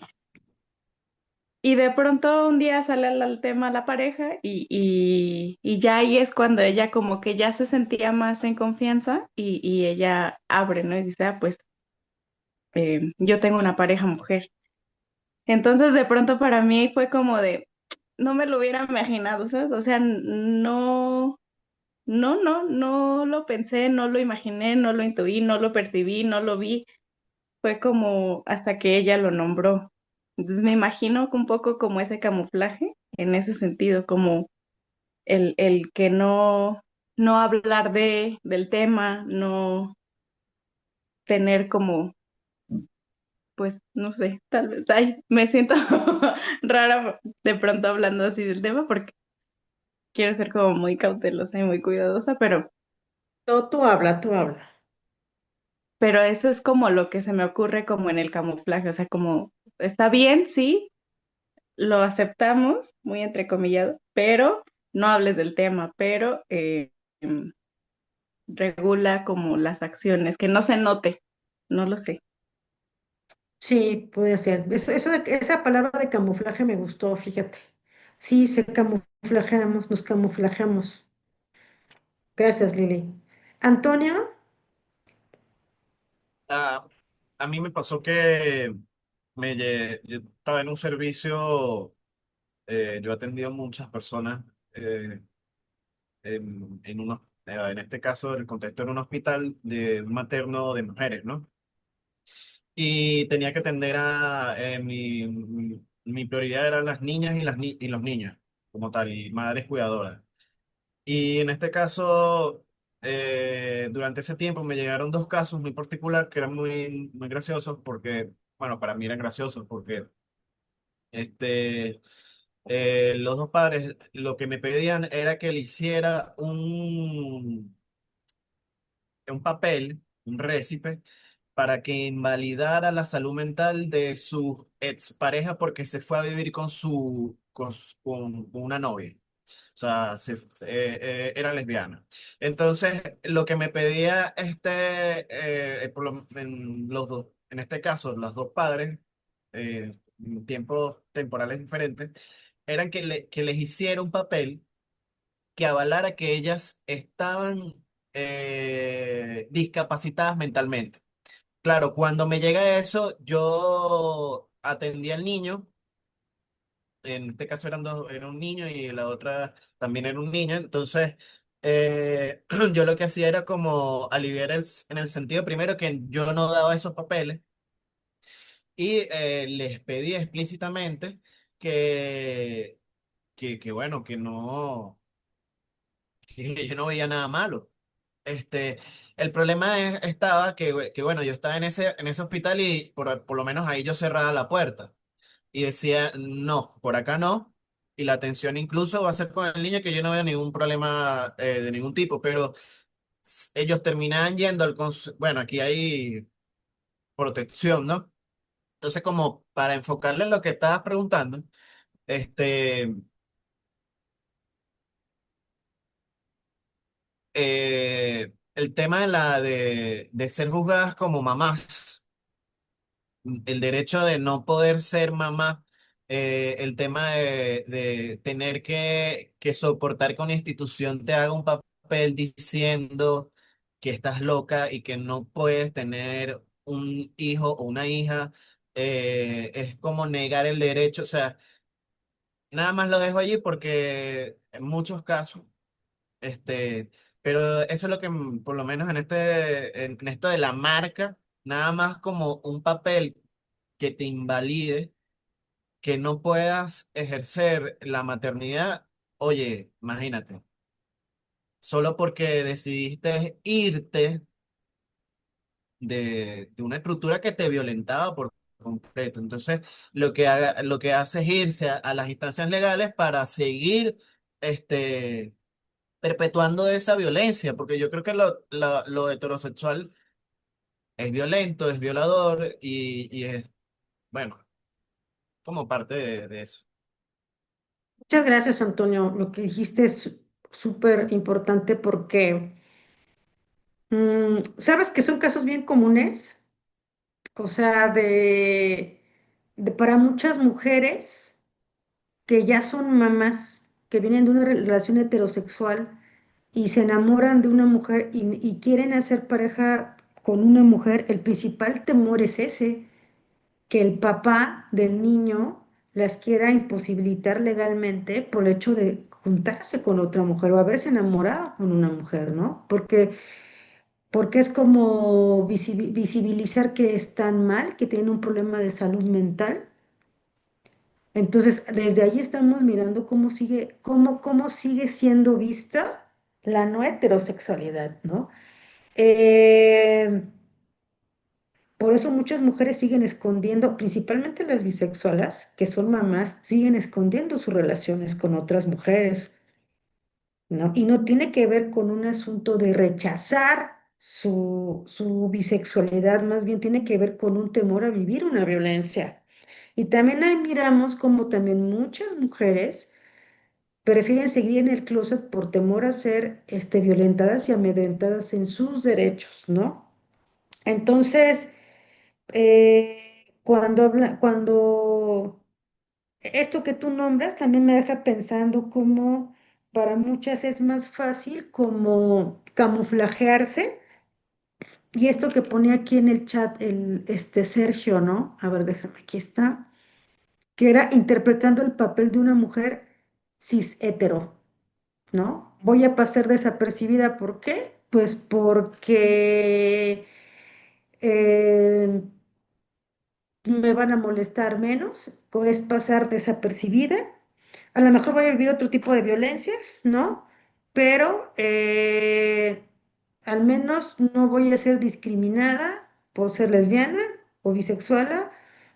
Y de pronto un día sale al tema la pareja y ya ahí es cuando ella como que ya se sentía más en confianza y ella abre, ¿no? Y dice, ah, pues yo tengo una pareja mujer. Entonces de pronto para mí fue como de, no me lo hubiera imaginado, ¿sabes? O sea, no lo pensé, no lo imaginé, no lo intuí, no lo percibí, no lo vi. Fue como hasta que ella lo nombró. Entonces me imagino que un poco como ese camuflaje en ese sentido, como el que no hablar del tema, no tener como, pues, no sé, tal vez, ay, me siento rara de pronto hablando así del tema porque quiero ser como muy cautelosa y muy cuidadosa, No, tú habla, tú habla. pero eso es como lo que se me ocurre como en el camuflaje, o sea, como está bien, sí, lo aceptamos, muy entrecomillado, pero no hables del tema, pero em, regula como las acciones, que no se note, no lo sé. Sí, puede ser. Esa palabra de camuflaje me gustó, fíjate. Sí, nos camuflajeamos. Gracias, Lili. Antonio, Ah, a mí me pasó que yo estaba en un servicio, yo he atendido a muchas personas eh, en este caso el contexto era un hospital de un materno de mujeres, ¿no? Y tenía que atender mi prioridad eran las niñas y los niños, como tal, y madres cuidadoras. Y en este caso, durante ese tiempo me llegaron dos casos muy particulares que eran muy graciosos porque, bueno, para mí eran graciosos porque este, los dos padres lo que me pedían era que le hiciera un papel, un récipe, para que invalidara la salud mental de su expareja porque se fue a vivir con una novia. O sea, era lesbiana. Entonces, lo que me pedía los dos, en este caso, los dos padres, en tiempos temporales diferentes, eran que les hiciera un papel que avalara que ellas estaban discapacitadas mentalmente. Claro, cuando me llega eso, yo atendí al niño. En este caso eran dos, era un niño y la otra también era un niño. Entonces, yo lo que hacía era como aliviar en el sentido primero que yo no daba esos papeles y les pedí explícitamente que, bueno, que yo no veía nada malo. Este, el problema estaba que, bueno, yo estaba en ese hospital y por lo menos ahí yo cerraba la puerta y decía, no, por acá no. Y la atención incluso va a ser con el niño que yo no veo ningún problema de ningún tipo, pero ellos terminaban yendo bueno, aquí hay protección, ¿no? Entonces, como para enfocarle en lo que estabas preguntando, este, el tema de ser juzgadas como mamás. El derecho de no poder ser mamá, el tema de tener que soportar que una institución te haga un papel diciendo que estás loca y que no puedes tener un hijo o una hija, es como negar el derecho, o sea, nada más lo dejo allí porque en muchos casos, este, pero eso es lo que por lo menos en esto de la marca, nada más como un papel que te invalide, que no puedas ejercer la maternidad, oye, imagínate, solo porque decidiste irte de una estructura que te violentaba por completo. Entonces, lo que hace es irse a las instancias legales para seguir este, perpetuando esa violencia, porque yo creo que lo heterosexual es violento, es violador y es, bueno, como parte de eso. Muchas gracias, Antonio. Lo que dijiste es súper importante porque sabes que son casos bien comunes, o sea, para muchas mujeres que ya son mamás, que vienen de una relación heterosexual y se enamoran de una mujer y quieren hacer pareja con una mujer, el principal temor es ese, que el papá del niño las quiera imposibilitar legalmente por el hecho de juntarse con otra mujer o haberse enamorado con una mujer, ¿no? Porque es como visibilizar que están mal, que tienen un problema de salud mental. Entonces, desde ahí estamos mirando cómo sigue siendo vista la no heterosexualidad, ¿no? Eh, por eso muchas mujeres siguen escondiendo, principalmente las bisexuales, que son mamás, siguen escondiendo sus relaciones con otras mujeres, ¿no? Y no tiene que ver con un asunto de rechazar su bisexualidad, más bien tiene que ver con un temor a vivir una violencia. Y también ahí miramos como también muchas mujeres prefieren seguir en el closet por temor a ser violentadas y amedrentadas en sus derechos, ¿no? Entonces, cuando esto que tú nombras también me deja pensando cómo para muchas es más fácil como camuflajearse. Y esto que pone aquí en el chat Sergio, ¿no? A ver, déjame, aquí está. Que era interpretando el papel de una mujer cis hetero, ¿no? Voy a pasar desapercibida, ¿por qué? Pues porque eh, me van a molestar menos, es pasar desapercibida. A lo mejor voy a vivir otro tipo de violencias, ¿no? Pero al menos no voy a ser discriminada por ser lesbiana o bisexual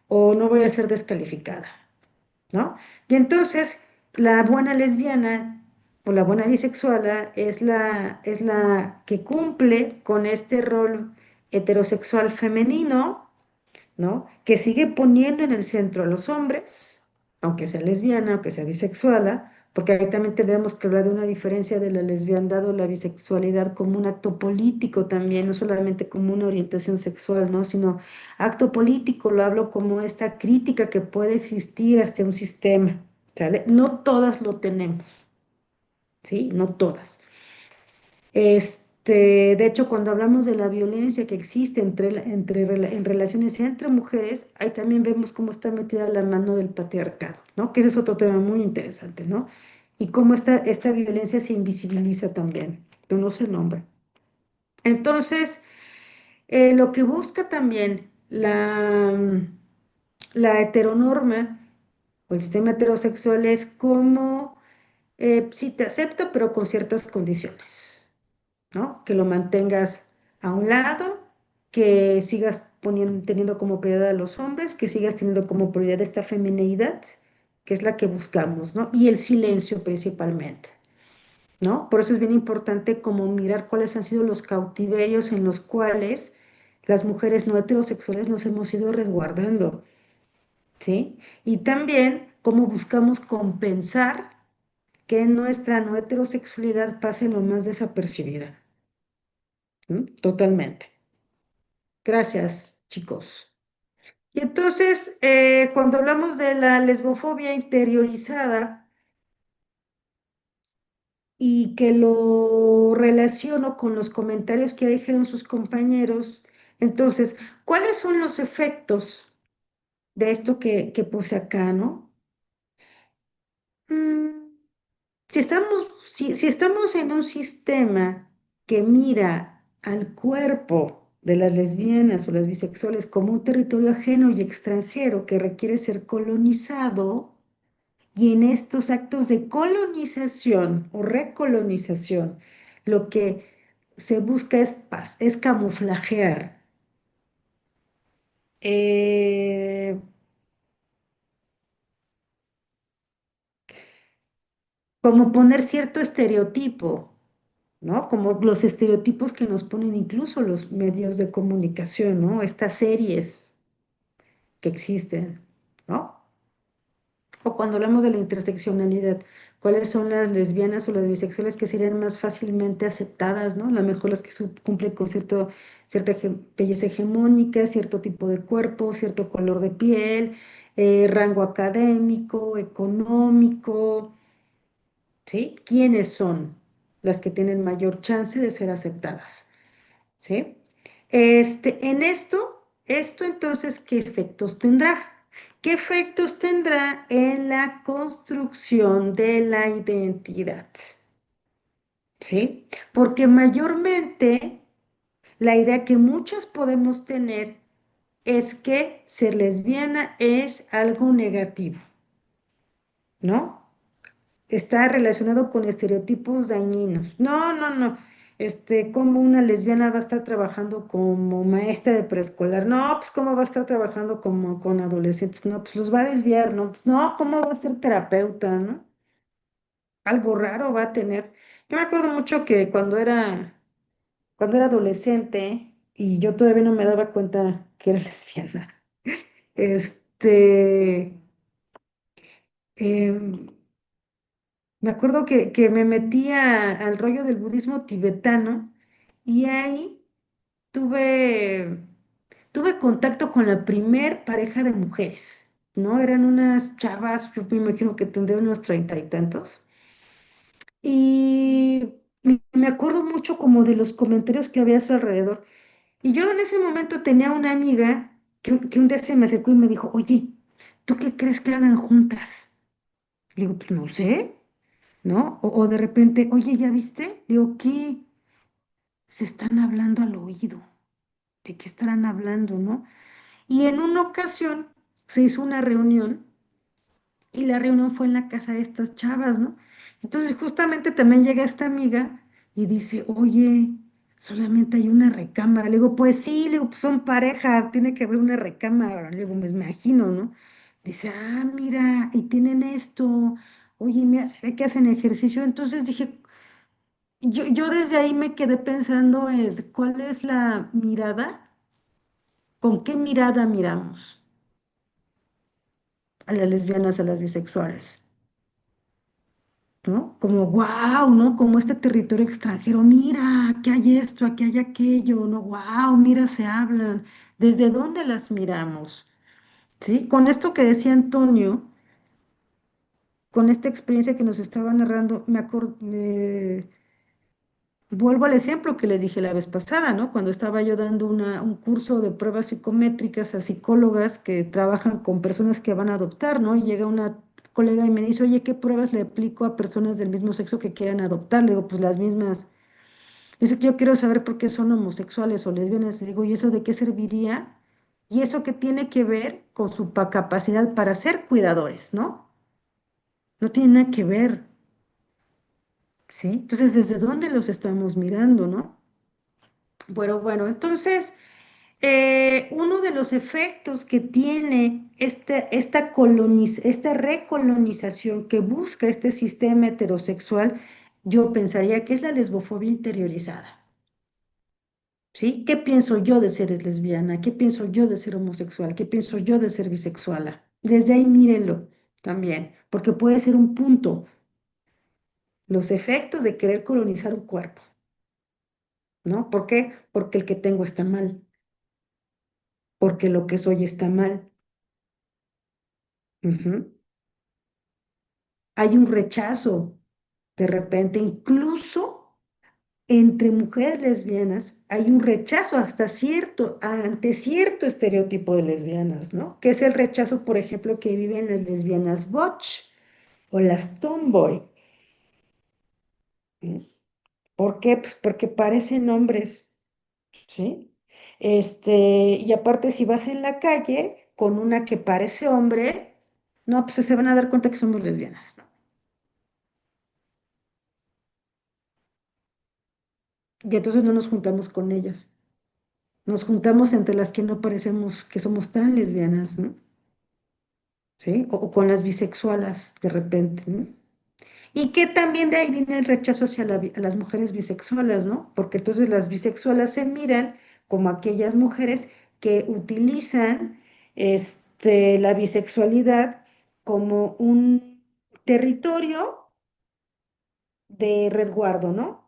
o no voy a ser descalificada, ¿no? Y entonces la buena lesbiana o la buena bisexual es la que cumple con este rol heterosexual femenino, ¿no? Que sigue poniendo en el centro a los hombres, aunque sea lesbiana, aunque sea bisexual, porque ahí también tendremos que hablar de una diferencia de la lesbiandad o la bisexualidad como un acto político también, no solamente como una orientación sexual, ¿no? Sino acto político, lo hablo como esta crítica que puede existir hasta un sistema. ¿sale? No todas lo tenemos, ¿sí? No todas. De hecho, cuando hablamos de la violencia que existe en relaciones entre mujeres, ahí también vemos cómo está metida la mano del patriarcado, ¿no? Que ese es otro tema muy interesante, ¿no? Y cómo esta violencia se invisibiliza también, pero no se nombra. Entonces, lo que busca también la heteronorma o el sistema heterosexual es como, sí te acepto, pero con ciertas condiciones. ¿No? Que lo mantengas a un lado, que sigas teniendo como prioridad a los hombres, que sigas teniendo como prioridad esta femineidad, que es la que buscamos, ¿no? Y el silencio principalmente, ¿no? Por eso es bien importante como mirar cuáles han sido los cautiverios en los cuales las mujeres no heterosexuales nos hemos ido resguardando, ¿sí? Y también cómo buscamos compensar que nuestra no heterosexualidad pase lo más desapercibida. Totalmente. Gracias, chicos. Y entonces, cuando hablamos de la lesbofobia interiorizada y que lo relaciono con los comentarios que dijeron sus compañeros, entonces, ¿cuáles son los efectos de esto que puse acá, no? Mm, si estamos en un sistema que mira al cuerpo de las lesbianas o las bisexuales como un territorio ajeno y extranjero que requiere ser colonizado, y en estos actos de colonización o recolonización, lo que se busca es camuflajear, eh, como poner cierto estereotipo, ¿no? Como los estereotipos que nos ponen incluso los medios de comunicación, ¿no? Estas series que existen, ¿no? O cuando hablamos de la interseccionalidad, ¿cuáles son las lesbianas o las bisexuales que serían más fácilmente aceptadas, ¿no? A lo mejor las que cumplen con cierta belleza hegemónica, cierto tipo de cuerpo, cierto color de piel, rango académico, económico, ¿sí? ¿Quiénes son las que tienen mayor chance de ser aceptadas? ¿Sí? En esto entonces, ¿qué efectos tendrá? ¿Qué efectos tendrá en la construcción de la identidad? ¿Sí? Porque mayormente la idea que muchas podemos tener es que ser lesbiana es algo negativo, ¿no? Está relacionado con estereotipos dañinos. No, no, no. ¿Cómo una lesbiana va a estar trabajando como maestra de preescolar? No, pues cómo va a estar trabajando como con adolescentes. No, pues los va a desviar, ¿no? Pues, no, ¿cómo va a ser terapeuta, no? Algo raro va a tener. Yo me acuerdo mucho que cuando era adolescente y yo todavía no me daba cuenta que era lesbiana. Este, em, Me acuerdo que me metí al rollo del budismo tibetano y ahí tuve, tuve contacto con la primer pareja de mujeres, ¿no? Eran unas chavas, yo me imagino que tendrían unos treinta y tantos. Y me acuerdo mucho como de los comentarios que había a su alrededor. Y yo en ese momento tenía una amiga que un día se me acercó y me dijo, oye, ¿tú qué crees que hagan juntas? Le digo, pues no sé. ¿No? O de repente, oye, ¿ya viste? Digo, ¿qué? Se están hablando al oído. ¿De qué estarán hablando, no? Y en una ocasión se hizo una reunión y la reunión fue en la casa de estas chavas, ¿no? Entonces justamente también llega esta amiga y dice, oye, solamente hay una recámara. Le digo, pues sí, le digo, pues son pareja, tiene que haber una recámara. Le digo, me imagino, ¿no? Dice, ah, mira, y tienen esto. Oye, mira, se ve que hacen ejercicio. Entonces dije, yo desde ahí me quedé pensando en cuál es la mirada, con qué mirada miramos a las lesbianas, a las bisexuales, ¿no? Como, wow, ¿no? Como este territorio extranjero, mira, aquí hay esto, aquí hay aquello, ¿no? Wow, mira, se hablan. ¿Desde dónde las miramos? ¿Sí? Con esto que decía Antonio, con esta experiencia que nos estaba narrando, vuelvo al ejemplo que les dije la vez pasada, ¿no? Cuando estaba yo dando un curso de pruebas psicométricas a psicólogas que trabajan con personas que van a adoptar, ¿no? Y llega una colega y me dice, oye, ¿qué pruebas le aplico a personas del mismo sexo que quieran adoptar? Le digo, pues las mismas. Dice que yo quiero saber por qué son homosexuales o lesbianas. Le digo, ¿y eso de qué serviría? Y eso que tiene que ver con su capacidad para ser cuidadores, ¿no? No tiene nada que ver, ¿sí? Entonces, ¿desde dónde los estamos mirando, no? Bueno, entonces, uno de los efectos que tiene esta recolonización que busca este sistema heterosexual, yo pensaría que es la lesbofobia interiorizada. ¿Sí? ¿Qué pienso yo de ser lesbiana? ¿Qué pienso yo de ser homosexual? ¿Qué pienso yo de ser bisexual? Desde ahí mírenlo también, porque puede ser un punto, los efectos de querer colonizar un cuerpo, ¿no? ¿Por qué? Porque el que tengo está mal, porque lo que soy está mal. Ujú. Hay un rechazo, de repente, incluso entre mujeres lesbianas, hay un rechazo ante cierto estereotipo de lesbianas, ¿no? Que es el rechazo, por ejemplo, que viven las lesbianas butch o las tomboy. ¿Sí? ¿Por qué? Pues porque parecen hombres, ¿sí? Y aparte, si vas en la calle con una que parece hombre, no, pues se van a dar cuenta que somos lesbianas, ¿no? Y entonces no nos juntamos con ellas. Nos juntamos entre las que no parecemos que somos tan lesbianas, ¿no? ¿Sí? O con las bisexualas de repente, ¿no? Y que también de ahí viene el rechazo hacia a las mujeres bisexuales, ¿no? Porque entonces las bisexuales se miran como aquellas mujeres que utilizan la bisexualidad como un territorio de resguardo, ¿no?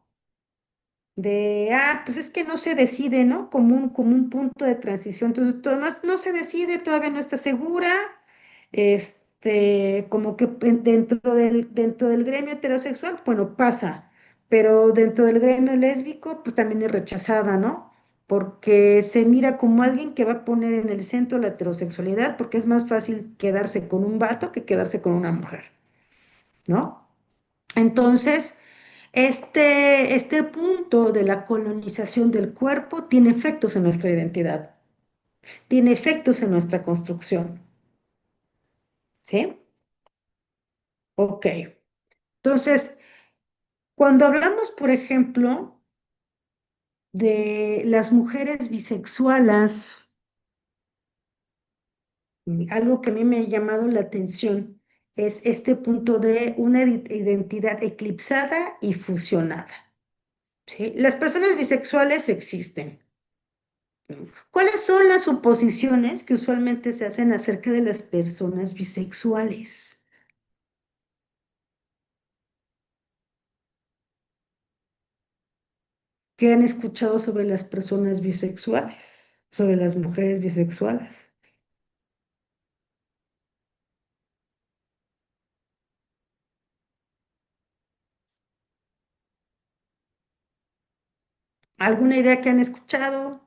Pues es que no se decide, ¿no? Como un punto de transición. Entonces, no se decide, todavía no está segura. Como que dentro del gremio heterosexual, bueno, pasa, pero dentro del gremio lésbico, pues también es rechazada, ¿no? Porque se mira como alguien que va a poner en el centro la heterosexualidad, porque es más fácil quedarse con un vato que quedarse con una mujer, ¿no? Entonces, este punto de la colonización del cuerpo tiene efectos en nuestra identidad, tiene efectos en nuestra construcción, ¿sí? Ok. Entonces, cuando hablamos, por ejemplo, de las mujeres bisexuales, algo que a mí me ha llamado la atención es este punto de una identidad eclipsada y fusionada, ¿sí? Las personas bisexuales existen. ¿Cuáles son las suposiciones que usualmente se hacen acerca de las personas bisexuales? ¿Qué han escuchado sobre las personas bisexuales? Sobre las mujeres bisexuales. ¿Alguna idea que han escuchado?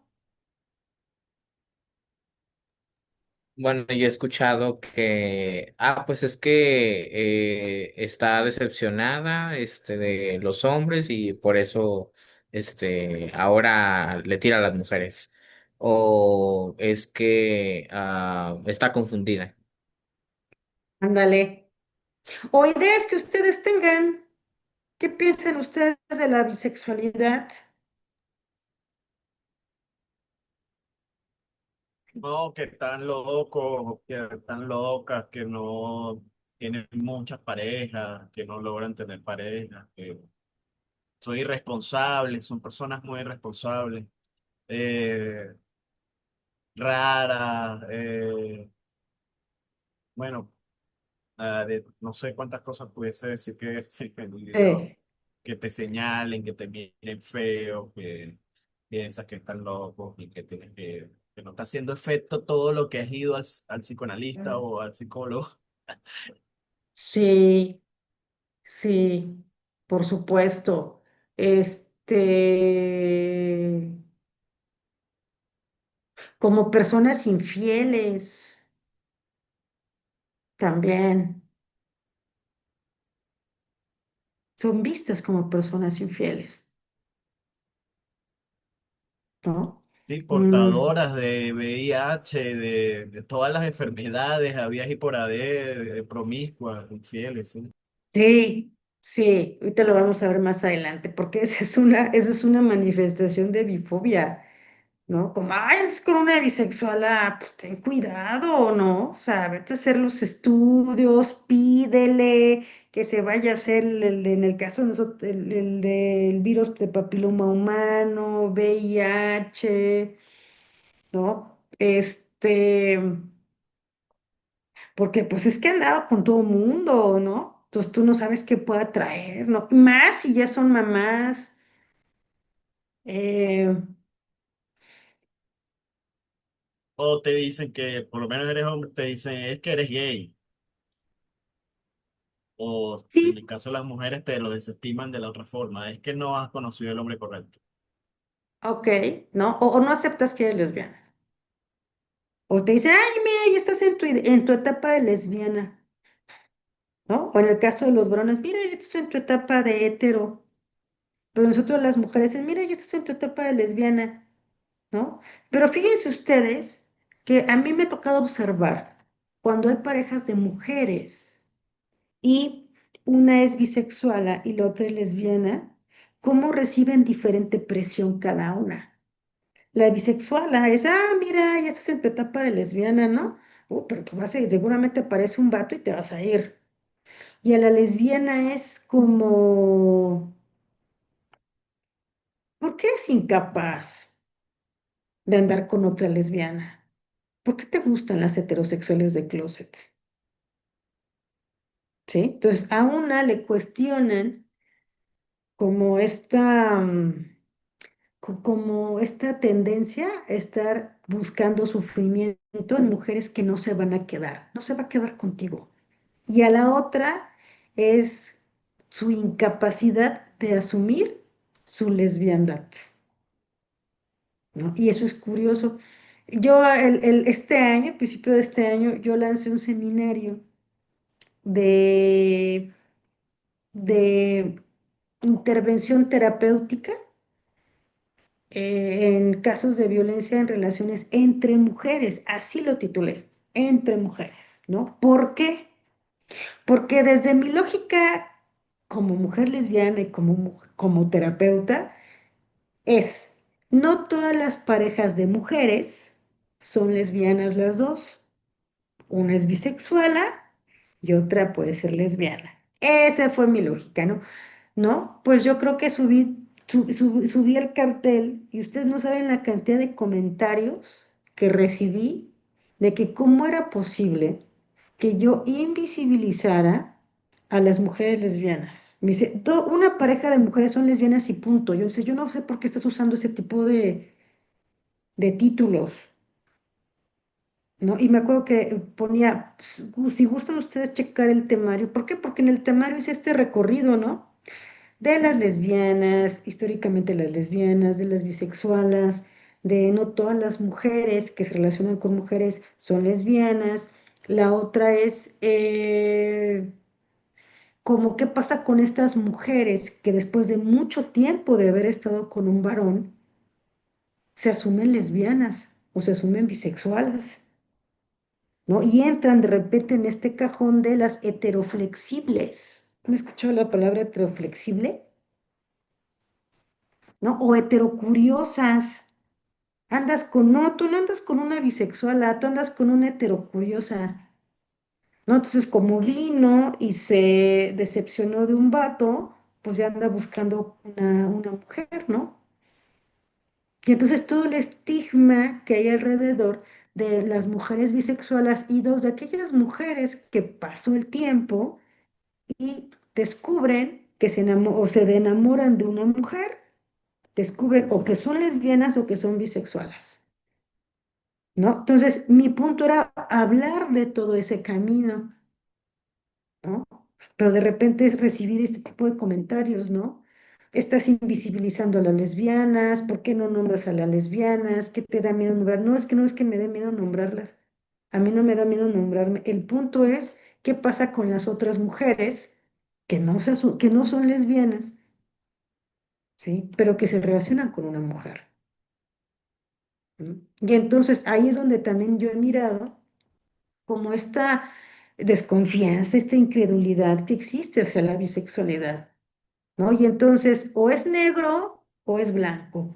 Bueno, yo he escuchado que, pues es que está decepcionada, de los hombres y por eso, ahora le tira a las mujeres. O es que está confundida. Ándale. O ideas que ustedes tengan. ¿Qué piensan ustedes de la bisexualidad? No, que están locos, que están locas, que no tienen muchas parejas, que no logran tener parejas, que son irresponsables, son personas muy irresponsables, eh, raras, bueno, no sé cuántas cosas pudiese decir que en un video, Eh, que te señalen, que te miren feo, que piensas que están locos y que no está haciendo efecto todo lo que has ido al psicoanalista o al psicólogo. Sí, sí, por supuesto. Este, como personas infieles también son vistas como personas infieles, ¿no? Sí, Mm, portadoras de VIH, de todas las enfermedades, había y por haber, promiscuas, infieles, sí. sí, sí, ahorita lo vamos a ver más adelante, porque esa es una manifestación de bifobia. ¿No? Como, ay, es con una bisexual, pues, ten cuidado, ¿no? O sea, vete a hacer los estudios, pídele que se vaya a hacer en el caso de nosotros, el del virus de papiloma humano, VIH, ¿no? Porque pues es que han dado con todo mundo, ¿no? Entonces tú no sabes qué pueda traer, ¿no? Más si ya son mamás. eh, O te dicen que, por lo menos eres hombre, te dicen, es que eres gay. O en sí, el caso de las mujeres te lo desestiman de la otra forma, es que no has conocido el hombre correcto. ok, ¿no? O no aceptas que eres lesbiana. O te dicen, ay, mira, ya estás en tu etapa de lesbiana, ¿no? O en el caso de los varones, mira, ya estás en tu etapa de hetero. Pero nosotros las mujeres, mira, ya estás en tu etapa de lesbiana, ¿no? Pero fíjense ustedes que a mí me ha tocado observar cuando hay parejas de mujeres y una es bisexual y la otra es lesbiana, cómo reciben diferente presión cada una. La bisexual es, mira, ya estás en tu etapa de lesbiana, ¿no? Pero tú vas a ir, seguramente aparece un vato y te vas a ir. Y a la lesbiana es como, ¿por qué eres incapaz de andar con otra lesbiana? ¿Por qué te gustan las heterosexuales de closet? ¿Sí? Entonces, a una le cuestionan como como esta tendencia a estar buscando sufrimiento en mujeres que no se van a quedar, no se va a quedar contigo. Y a la otra es su incapacidad de asumir su lesbiandad, ¿no? Y eso es curioso. Yo este año, a principio de este año, yo lancé un seminario de, de intervención terapéutica en casos de violencia en relaciones entre mujeres, así lo titulé, entre mujeres, ¿no? ¿Por qué? Porque desde mi lógica como mujer lesbiana y como terapeuta es, no todas las parejas de mujeres son lesbianas las dos. Una es bisexuala y otra puede ser lesbiana. Esa fue mi lógica, ¿no? ¿No? Pues yo creo que subí el cartel y ustedes no saben la cantidad de comentarios que recibí de que cómo era posible que yo invisibilizara a las mujeres lesbianas. Me dice, una pareja de mujeres son lesbianas y punto. Yo no sé por qué estás usando ese tipo de títulos, ¿no? Y me acuerdo que ponía, pues, si gustan ustedes checar el temario. ¿Por qué? Porque en el temario hice este recorrido, ¿no? De las lesbianas, históricamente las lesbianas, de las bisexuales, de no todas las mujeres que se relacionan con mujeres son lesbianas. La otra es como qué pasa con estas mujeres que después de mucho tiempo de haber estado con un varón, se asumen lesbianas o se asumen bisexuales, ¿no? Y entran de repente en este cajón de las heteroflexibles. ¿Han escuchado la palabra heteroflexible? ¿No? O heterocuriosas. No, tú no andas con una bisexual, tú andas con una heterocuriosa, ¿no? Entonces, como vino y se decepcionó de un vato, pues ya anda buscando una mujer, ¿no? Y entonces todo el estigma que hay alrededor de las mujeres bisexuales y dos de aquellas mujeres que pasó el tiempo y descubren que o se enamoran de una mujer, descubren o que son lesbianas o que son bisexuales, ¿no? Entonces, mi punto era hablar de todo ese camino, ¿no? pero de repente es recibir este tipo de comentarios, ¿no? Estás invisibilizando a las lesbianas, ¿por qué no nombras a las lesbianas? ¿Qué te da miedo nombrar? No es que me dé miedo nombrarlas. A mí no me da miedo nombrarme. El punto es, ¿qué pasa con las otras mujeres que no son lesbianas, ¿sí? Pero que se relacionan con una mujer. ¿No? Y entonces ahí es donde también yo he mirado como esta desconfianza, esta incredulidad que existe hacia la bisexualidad, ¿no? Y entonces o es negro o es blanco,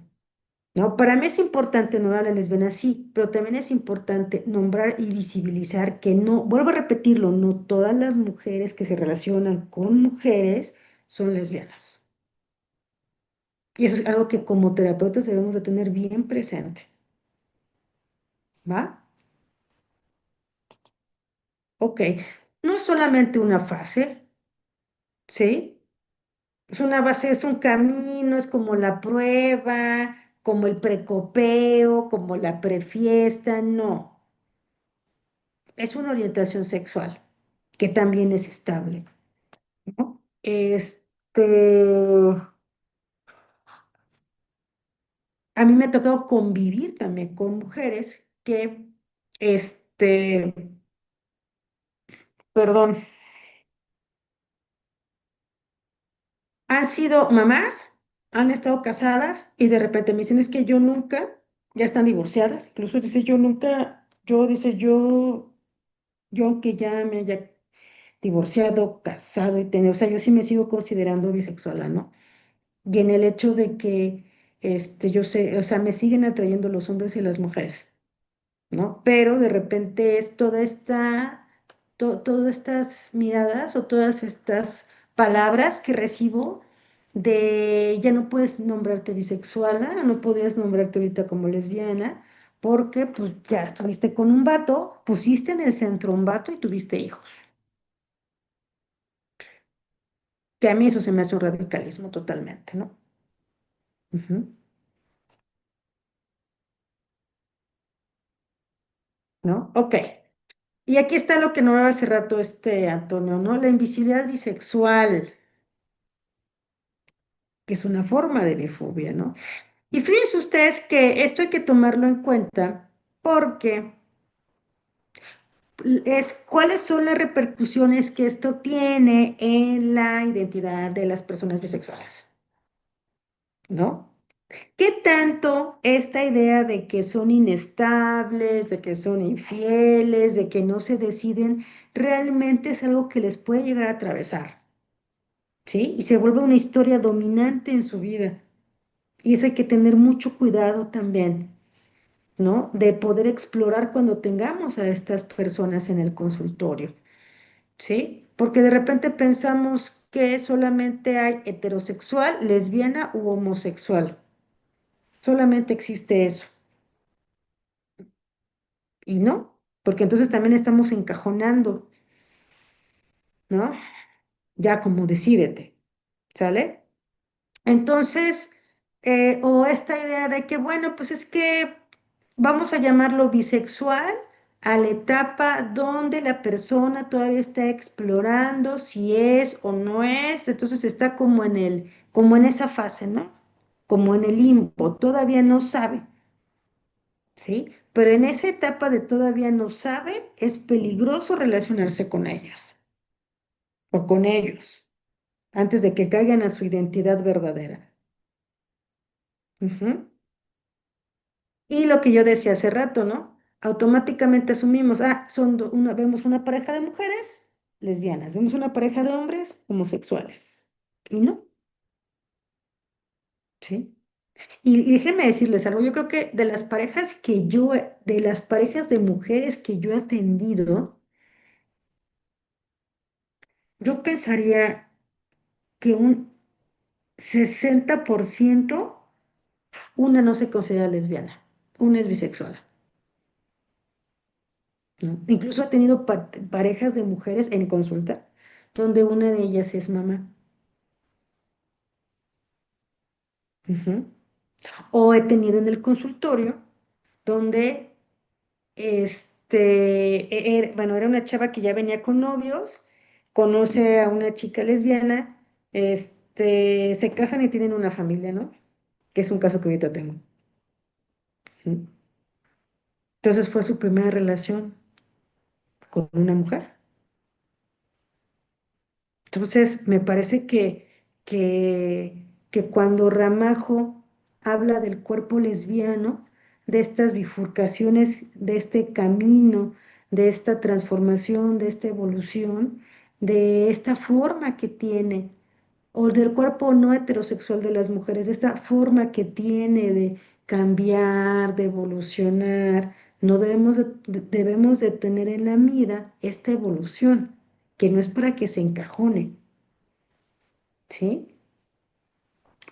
¿no? Para mí es importante nombrar a la lesbiana, sí, pero también es importante nombrar y visibilizar que no, vuelvo a repetirlo, no todas las mujeres que se relacionan con mujeres son lesbianas. Y eso es algo que como terapeutas debemos de tener bien presente, ¿va? Ok, no es solamente una fase, ¿sí? Es una base, es un camino, es como la prueba, como el precopeo, como la prefiesta, no. Es una orientación sexual que también es estable, ¿no? A mí me ha tocado convivir también con mujeres que, este, perdón, han sido mamás, han estado casadas y de repente me dicen, es que yo nunca, ya están divorciadas, incluso dice, yo nunca, yo, dice, yo aunque ya me haya divorciado, casado y tenido, o sea, yo sí me sigo considerando bisexual, ¿no? Y en el hecho de que, yo sé, o sea, me siguen atrayendo los hombres y las mujeres, ¿no? Pero de repente es todas estas miradas o todas estas palabras que recibo de ya no puedes nombrarte bisexual, no podrías nombrarte ahorita como lesbiana, porque pues ya estuviste con un vato, pusiste en el centro un vato y tuviste hijos. Que a mí eso se me hace un radicalismo totalmente, ¿no? Ujú. ¿No? Ok. Y aquí está lo que no hablaba hace rato Antonio, ¿no? La invisibilidad bisexual, que es una forma de bifobia, ¿no? Y fíjense ustedes que esto hay que tomarlo en cuenta porque cuáles son las repercusiones que esto tiene en la identidad de las personas bisexuales, ¿no? ¿Qué tanto esta idea de que son inestables, de que son infieles, de que no se deciden, realmente es algo que les puede llegar a atravesar, ¿sí? Y se vuelve una historia dominante en su vida. Y eso hay que tener mucho cuidado también, ¿no? De poder explorar cuando tengamos a estas personas en el consultorio, ¿sí? Porque de repente pensamos que solamente hay heterosexual, lesbiana u homosexual. Solamente existe eso. Y no, porque entonces también estamos encajonando, ¿no? Ya como decídete, ¿sale? Entonces, o esta idea de que, bueno, pues es que vamos a llamarlo bisexual a la etapa donde la persona todavía está explorando si es o no es, entonces está como en esa fase, ¿no? Como en el limbo, todavía no sabe, ¿sí? Pero en esa etapa de todavía no sabe, es peligroso relacionarse con ellas o con ellos antes de que caigan a su identidad verdadera. Ujú. Y lo que yo decía hace rato, ¿no? Automáticamente asumimos, vemos una pareja de mujeres lesbianas, vemos una pareja de hombres homosexuales. Y no, ¿sí? Y déjenme decirles algo, yo creo que de las parejas de mujeres que yo he atendido, yo pensaría que un 60% una no se considera lesbiana, una es bisexual, ¿no? Incluso he tenido parejas de mujeres en consulta donde una de ellas es mamá. Ujú. O he tenido en el consultorio donde, bueno, era una chava que ya venía con novios conoce a una chica lesbiana, se casan y tienen una familia, ¿no? Que es un caso que ahorita tengo. ¿Mm? Entonces fue su primera relación con una mujer. Entonces, me parece que cuando Ramajo habla del cuerpo lesbiano, de estas bifurcaciones, de este camino, de esta transformación, de esta evolución, de esta forma que tiene, o del cuerpo no heterosexual de las mujeres, de esta forma que tiene de cambiar, de evolucionar, no debemos debemos de tener en la mira esta evolución, que no es para que se encajone, ¿sí?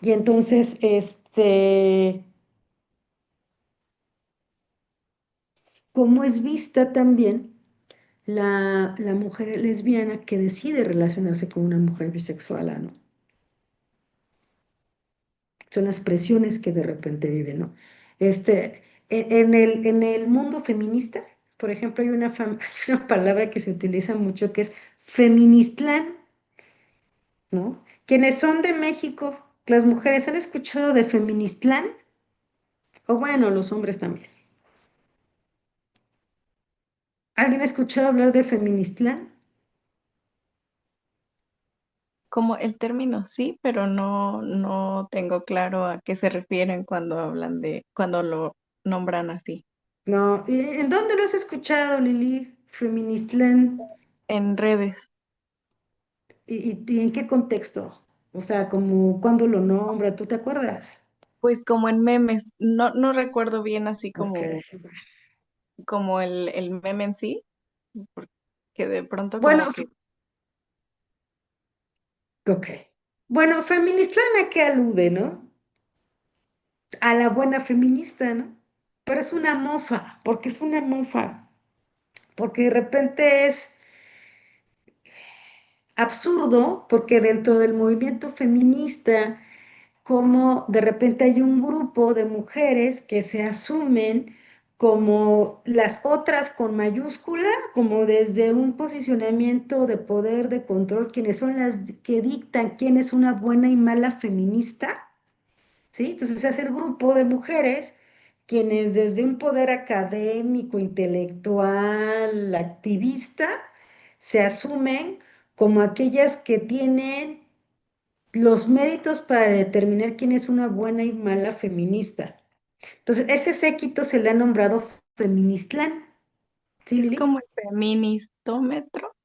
Y entonces, cómo es vista también la mujer lesbiana que decide relacionarse con una mujer bisexual, ¿no? Son las presiones que de repente viven, ¿no? En el mundo feminista, por ejemplo, hay una palabra que se utiliza mucho que es feministlán, ¿no? Quienes son de México, las mujeres, ¿han escuchado de feministlán? O bueno, los hombres también. ¿Alguien ha escuchado hablar de feministlán? Como el término sí, pero no tengo claro a qué se refieren cuando cuando lo nombran así. No. ¿En dónde lo has escuchado, Lili? Feministlán. En redes, ¿Y en qué contexto? O sea, como cuando lo nombra, ¿tú te acuerdas? pues como en memes, no recuerdo bien así Ok. como el meme en sí, porque de pronto Bueno, como que, ok. Bueno, feministlán a qué alude, ¿no? A la buena feminista, ¿no? Pero es una mofa, porque es una mofa, porque de repente es absurdo, porque dentro del movimiento feminista como de repente hay un grupo de mujeres que se asumen como las otras con mayúscula, como desde un posicionamiento de poder, de control, quienes son las que dictan quién es una buena y mala feminista, ¿sí? Entonces se hace el grupo de mujeres quienes desde un poder académico, intelectual, activista, se asumen como aquellas que tienen los méritos para determinar quién es una buena y mala feminista. Entonces, ese séquito se le ha nombrado feministlán. ¿Sí, es Lili? como el feministómetro.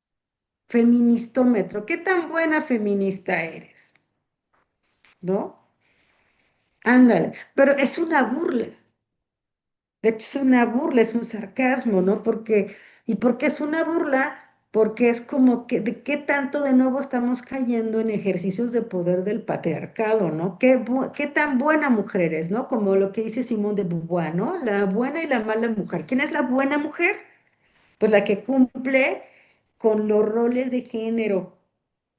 Feministómetro. ¿Qué tan buena feminista eres? ¿No? Ándale. Pero es una burla. De hecho, es una burla, es un sarcasmo, ¿no? ¿Y por qué es una burla? Porque es como que de qué tanto de nuevo estamos cayendo en ejercicios de poder del patriarcado, ¿no? ¿Qué tan buena mujer eres, ¿no? Como lo que dice Simón de Beauvoir, ¿no? La buena y la mala mujer. ¿Quién es la buena mujer? Pues la que cumple con los roles de género,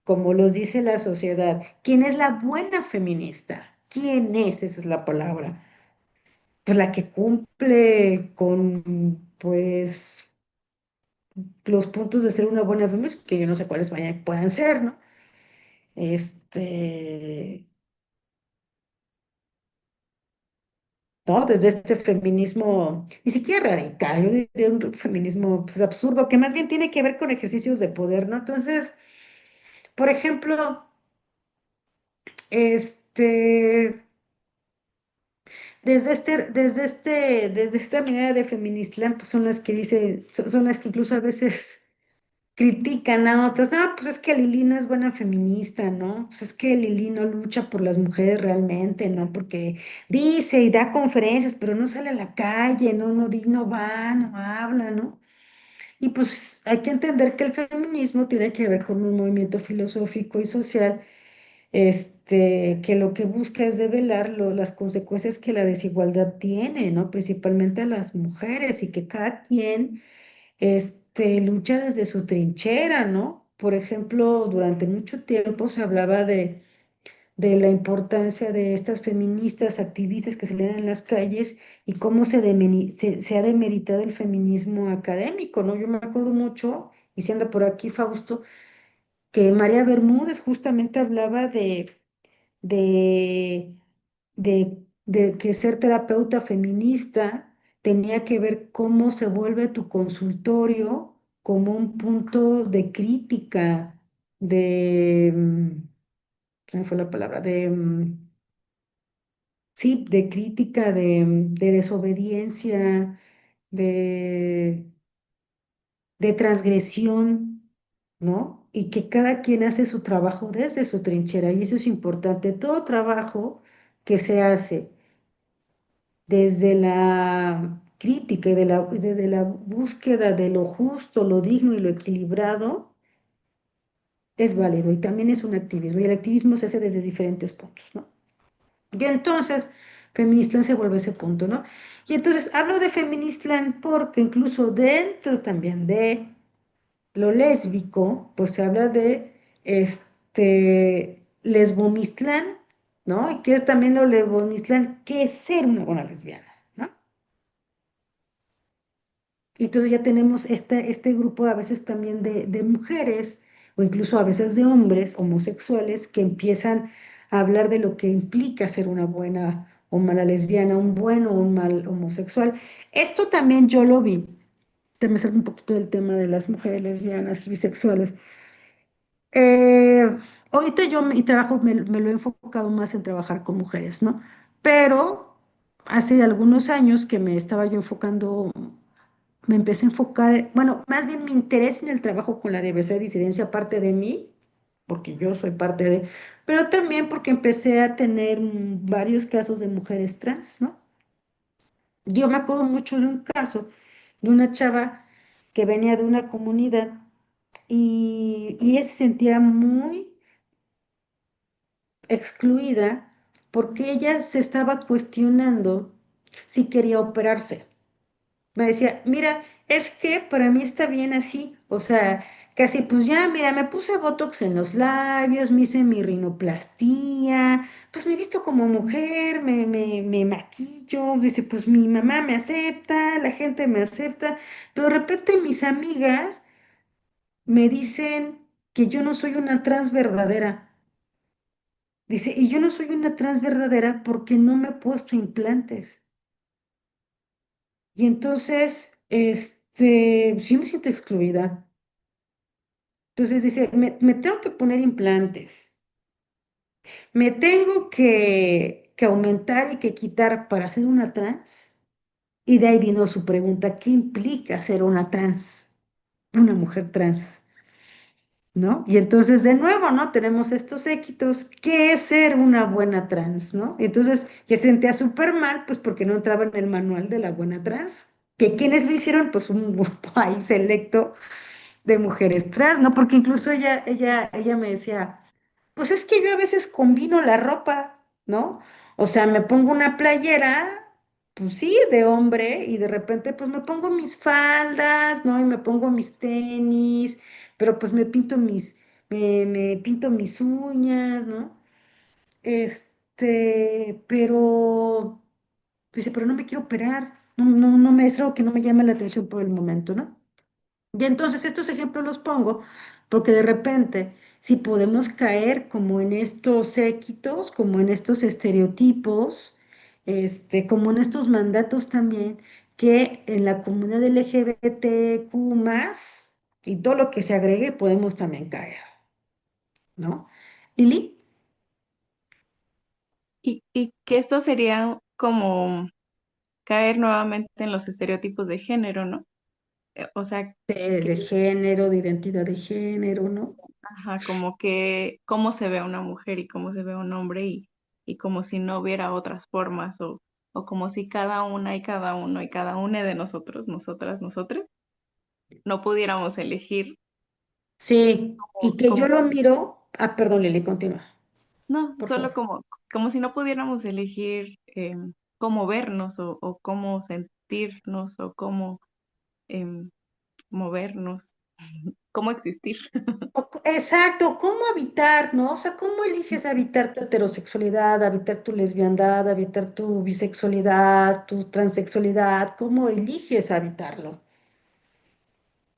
como los dice la sociedad. ¿Quién es la buena feminista? ¿Quién es? Esa es la palabra. Pues la que cumple con, pues, los puntos de ser una buena feminista, que yo no sé cuáles puedan ser, ¿no? Este, ¿no? Desde este feminismo, ni siquiera radical, yo diría un feminismo, pues, absurdo, que más bien tiene que ver con ejercicios de poder, ¿no? Entonces, por ejemplo, este, desde esta mirada de feministlán, pues son las que dice, son las que incluso a veces critican a otros. No, pues es que Lili no es buena feminista, ¿no? Pues es que Lili no lucha por las mujeres realmente, ¿no? Porque dice y da conferencias, pero no sale a la calle, no va, no habla, ¿no? Y pues hay que entender que el feminismo tiene que ver con un movimiento filosófico y social, que lo que busca es develar las consecuencias que la desigualdad tiene, ¿no? Principalmente a las mujeres y que cada quien lucha desde su trinchera, ¿no? Por ejemplo, durante mucho tiempo se hablaba de la importancia de estas feministas activistas que salían en las calles y cómo se ha demeritado el feminismo académico, ¿no? Yo me acuerdo mucho, y si anda por aquí Fausto, que María Bermúdez justamente hablaba de, de que ser terapeuta feminista tenía que ver cómo se vuelve tu consultorio como un punto de crítica, de, ¿qué fue la palabra? Sí, de crítica, de desobediencia, de, de transgresión, ¿no? Y que cada quien hace su trabajo desde su trinchera, y eso es importante. Todo trabajo que se hace desde la crítica y desde la búsqueda de lo justo, lo digno y lo equilibrado, es válido y también es un activismo. Y el activismo se hace desde diferentes puntos, ¿no? Y entonces, Feministland se vuelve ese punto, ¿no? Y entonces hablo de Feministland porque incluso dentro también de lo lésbico, pues se habla de lesbomistlán, ¿no? Y que es también lo lesbomistlán, que es ser una buena lesbiana, ¿no? Y entonces ya tenemos este grupo a veces también de mujeres o incluso a veces de hombres homosexuales que empiezan a hablar de lo que implica ser una buena o mala lesbiana, un bueno o un mal homosexual. Esto también yo lo vi. También salgo un poquito del tema de las mujeres lesbianas y bisexuales. Eh, ahorita mi trabajo me lo he enfocado más en trabajar con mujeres, ¿no? Pero hace algunos años que me estaba yo enfocando, me empecé a enfocar, bueno, más bien mi interés en el trabajo con la diversidad y disidencia parte de mí, porque yo soy parte de, pero también porque empecé a tener varios casos de mujeres trans, ¿no? Yo me acuerdo mucho de un caso de una chava que venía de una comunidad y ella se sentía muy excluida porque ella se estaba cuestionando si quería operarse. Me decía, mira, es que para mí está bien así, o sea, casi pues ya, mira, me puse Botox en los labios, me hice mi rinoplastia, pues me he visto como mujer, me maquillo, dice, pues mi mamá me acepta, la gente me acepta, pero de repente mis amigas me dicen que yo no soy una trans verdadera. Dice, y yo no soy una trans verdadera porque no me he puesto implantes. Y entonces, sí me siento excluida. Entonces dice, me tengo que poner implantes, me tengo que aumentar y que quitar para ser una trans. Y de ahí vino su pregunta, ¿qué implica ser una trans, una mujer trans? ¿No? Y entonces de nuevo, ¿no? Tenemos estos séquitos, ¿qué es ser una buena trans? ¿No? Entonces, que se sentía súper mal, pues porque no entraba en el manual de la buena trans. ¿Que quienes lo hicieron? Pues un grupo ahí selecto de mujeres trans, ¿no? Porque incluso ella me decía, pues es que yo a veces combino la ropa, ¿no? O sea, me pongo una playera, pues sí, de hombre, y de repente pues me pongo mis faldas, ¿no? Y me pongo mis tenis, pero pues me pinto mis uñas, ¿no? Pero, dice, pero no me quiero operar, no es algo que no me llama la atención por el momento, ¿no? Y entonces estos ejemplos los pongo porque de repente, si podemos caer como en estos séquitos, como en estos estereotipos, como en estos mandatos también, que en la comunidad LGBTQ más y todo lo que se agregue, podemos también caer, ¿no? Lili, Y que esto sería como caer nuevamente en los estereotipos de género, ¿no? O sea, que, de género, de identidad de género, ¿no? ajá, como que cómo se ve una mujer y cómo se ve un hombre y como si no hubiera otras formas o como si cada una y cada uno y cada una de nosotros, nosotras, nosotras, no pudiéramos elegir Sí, y que yo como, lo miro, perdón, Lili, continúa, no, por solo favor. como si no pudiéramos elegir cómo vernos o cómo sentirnos o cómo em, movernos, cómo existir. Exacto, ¿cómo habitar, no? O sea, ¿cómo eliges habitar tu heterosexualidad, habitar tu lesbiandad, habitar tu bisexualidad, tu transexualidad? ¿Cómo eliges habitarlo?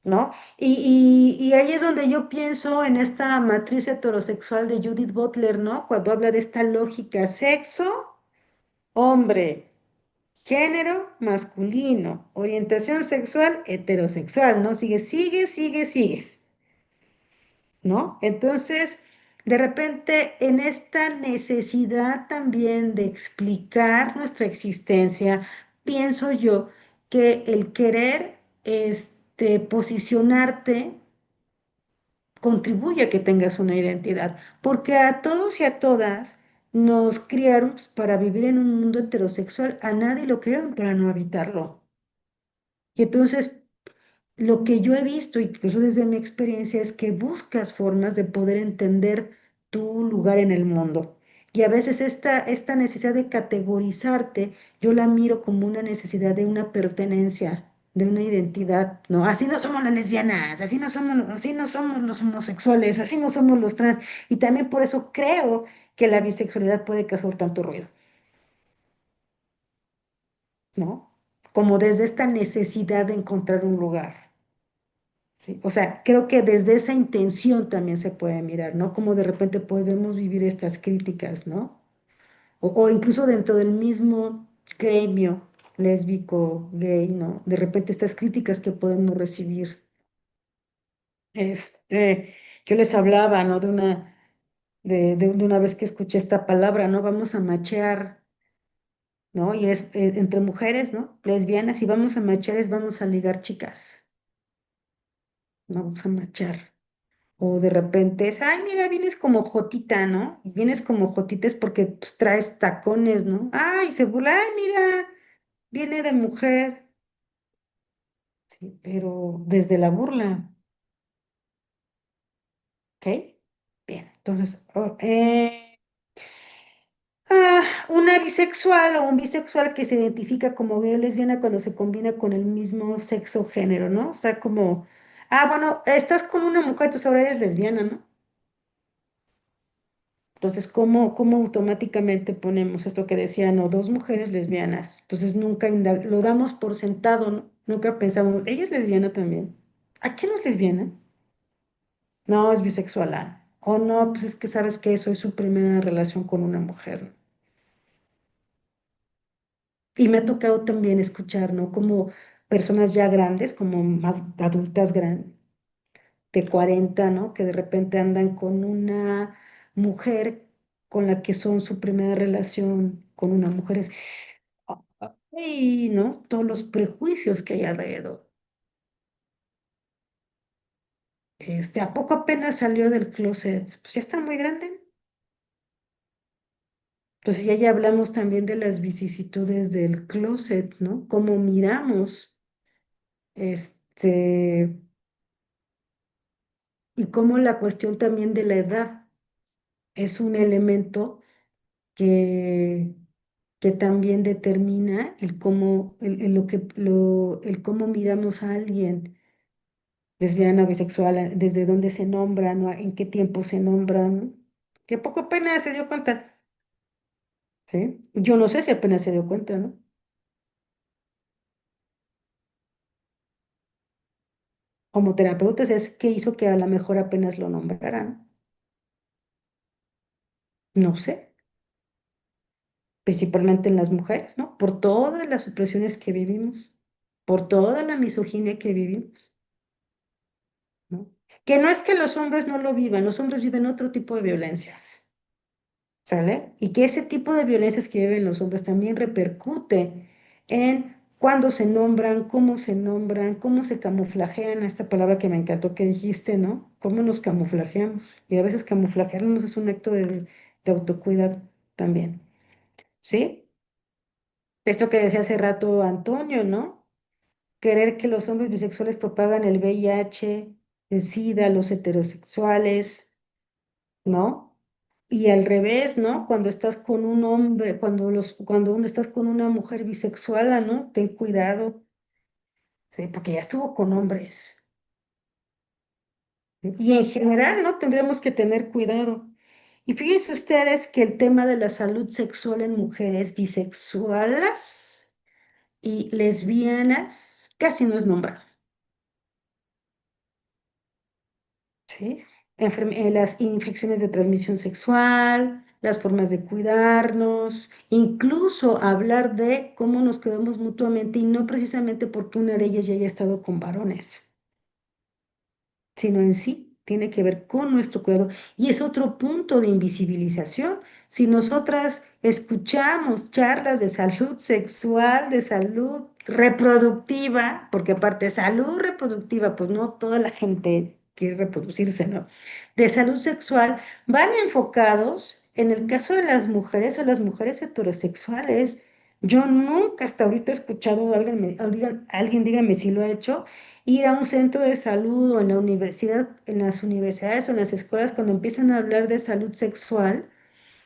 ¿no? Y ahí es donde yo pienso en esta matriz heterosexual de Judith Butler, ¿no? Cuando habla de esta lógica sexo, hombre, género, masculino, orientación sexual, heterosexual, ¿no? Sigues, ¿no? Entonces, de repente, en esta necesidad también de explicar nuestra existencia, pienso yo que el querer, posicionarte contribuye a que tengas una identidad, porque a todos y a todas nos criaron para vivir en un mundo heterosexual, a nadie lo criaron para no habitarlo. Y entonces lo que yo he visto, incluso desde mi experiencia, es que buscas formas de poder entender tu lugar en el mundo. Y a veces esta necesidad de categorizarte, yo la miro como una necesidad de una pertenencia, de una identidad. No, así no somos las lesbianas, así no somos los homosexuales, así no somos los trans. Y también por eso creo que la bisexualidad puede causar tanto ruido, ¿no? Como desde esta necesidad de encontrar un lugar. ¿Sí? O sea, creo que desde esa intención también se puede mirar, ¿no? Como de repente podemos vivir estas críticas, ¿no? O incluso dentro del mismo gremio lésbico, gay, ¿no? De repente estas críticas que podemos recibir. Yo les hablaba, ¿no? De una vez que escuché esta palabra, ¿no? Vamos a machear, ¿no? Y es entre mujeres, ¿no? Lesbianas, y vamos a machear es vamos a ligar chicas, ¿no? Vamos a machar. O de repente es, ay, mira, vienes como jotita, ¿no? Y vienes como jotita es porque pues, traes tacones, ¿no? Ay, se burla, ay, mira, viene de mujer. Sí, pero desde la burla, ¿ok? Bien, entonces, una bisexual o un bisexual que se identifica como gay o lesbiana cuando se combina con el mismo sexo o género, ¿no? O sea, como, bueno, estás con una mujer, tú ahora eres lesbiana, ¿no? Entonces, ¿cómo automáticamente ponemos esto que decían, no, dos mujeres lesbianas? Entonces, nunca lo damos por sentado, ¿no? Nunca pensamos, ella es lesbiana también. ¿A qué no es lesbiana? No, es bisexual. O no, pues es que sabes que soy su primera relación con una mujer. Y me ha tocado también escuchar, ¿no? Como personas ya grandes, como más adultas grandes, de 40, ¿no? Que de repente andan con una mujer con la que son su primera relación con una mujer. Y, ¿no? Todos los prejuicios que hay alrededor. ¿A poco apenas salió del closet? Pues ya está muy grande. Entonces ya hablamos también de las vicisitudes del closet, ¿no? Cómo miramos, este, y cómo la cuestión también de la edad es un elemento que, que también determina el cómo miramos a alguien, lesbiana, bisexual, desde dónde se nombra, ¿no? En qué tiempo se nombran, que poco apenas se dio cuenta, ¿sí? Yo no sé si apenas se dio cuenta, ¿no? Como terapeutas es qué hizo que a lo mejor apenas lo nombraran, no sé, principalmente en las mujeres, ¿no? Por todas las opresiones que vivimos, por toda la misoginia que vivimos, ¿no? Que no es que los hombres no lo vivan, los hombres viven otro tipo de violencias, ¿sale? Y que ese tipo de violencias que viven los hombres también repercute en cuándo se nombran, cómo se camuflajean, esta palabra que me encantó que dijiste, ¿no? Cómo nos camuflajeamos. Y a veces camuflajearnos es un acto de autocuidado también, ¿sí? Esto que decía hace rato Antonio, ¿no? Querer que los hombres bisexuales propagan el VIH, el SIDA, los heterosexuales, ¿no? Y al revés, ¿no? Cuando estás con un hombre, cuando uno estás con una mujer bisexual, ¿no? Ten cuidado, ¿sí? Porque ya estuvo con hombres. Y en general, ¿no? Tendremos que tener cuidado. Y fíjense ustedes que el tema de la salud sexual en mujeres bisexuales y lesbianas casi no es nombrado. ¿sí? Las infecciones de transmisión sexual, las formas de cuidarnos, incluso hablar de cómo nos cuidamos mutuamente y no precisamente porque una de ellas ya haya estado con varones, sino en sí tiene que ver con nuestro cuidado. Y es otro punto de invisibilización. Si nosotras escuchamos charlas de salud sexual, de salud reproductiva, porque aparte salud reproductiva, pues no toda la gente quiere reproducirse, ¿no? De salud sexual, van enfocados, en el caso de las mujeres, a las mujeres heterosexuales. Yo nunca hasta ahorita he escuchado a alguien, alguien dígame si lo ha hecho, ir a un centro de salud o en la universidad, en las universidades o en las escuelas, cuando empiezan a hablar de salud sexual,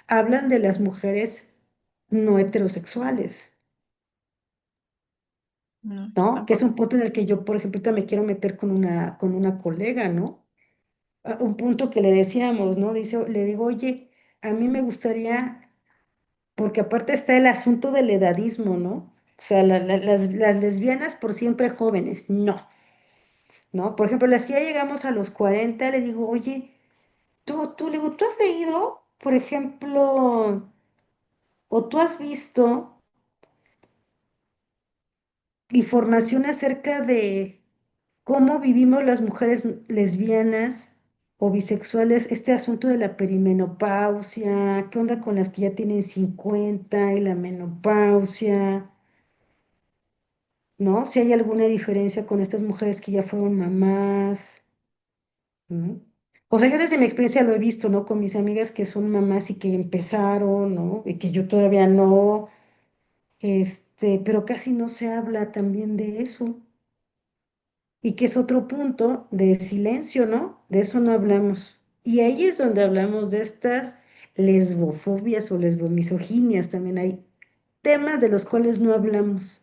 hablan de las mujeres no heterosexuales, No, ¿no? Que es un tampoco. punto en el que yo, por ejemplo, ahorita me quiero meter con una colega, ¿no? Un punto que le decíamos, ¿no? Dice, le digo, oye, a mí me gustaría, porque aparte está el asunto del edadismo, ¿no? O sea, las lesbianas por siempre jóvenes, no, ¿no? Por ejemplo, las que ya llegamos a los 40 le digo, oye, le digo, ¿tú has leído, por ejemplo, o tú has visto información acerca de cómo vivimos las mujeres lesbianas o bisexuales este asunto de la perimenopausia? ¿Qué onda con las que ya tienen 50 y la menopausia? ¿No? Si hay alguna diferencia con estas mujeres que ya fueron mamás. ¿No? O sea, yo desde mi experiencia lo he visto, ¿no? Con mis amigas que son mamás y que empezaron, ¿no? Y que yo todavía no, pero casi no se habla también de eso. Y que es otro punto de silencio, ¿no? De eso no hablamos. Y ahí es donde hablamos de estas lesbofobias o lesbomisoginias. También hay temas de los cuales no hablamos.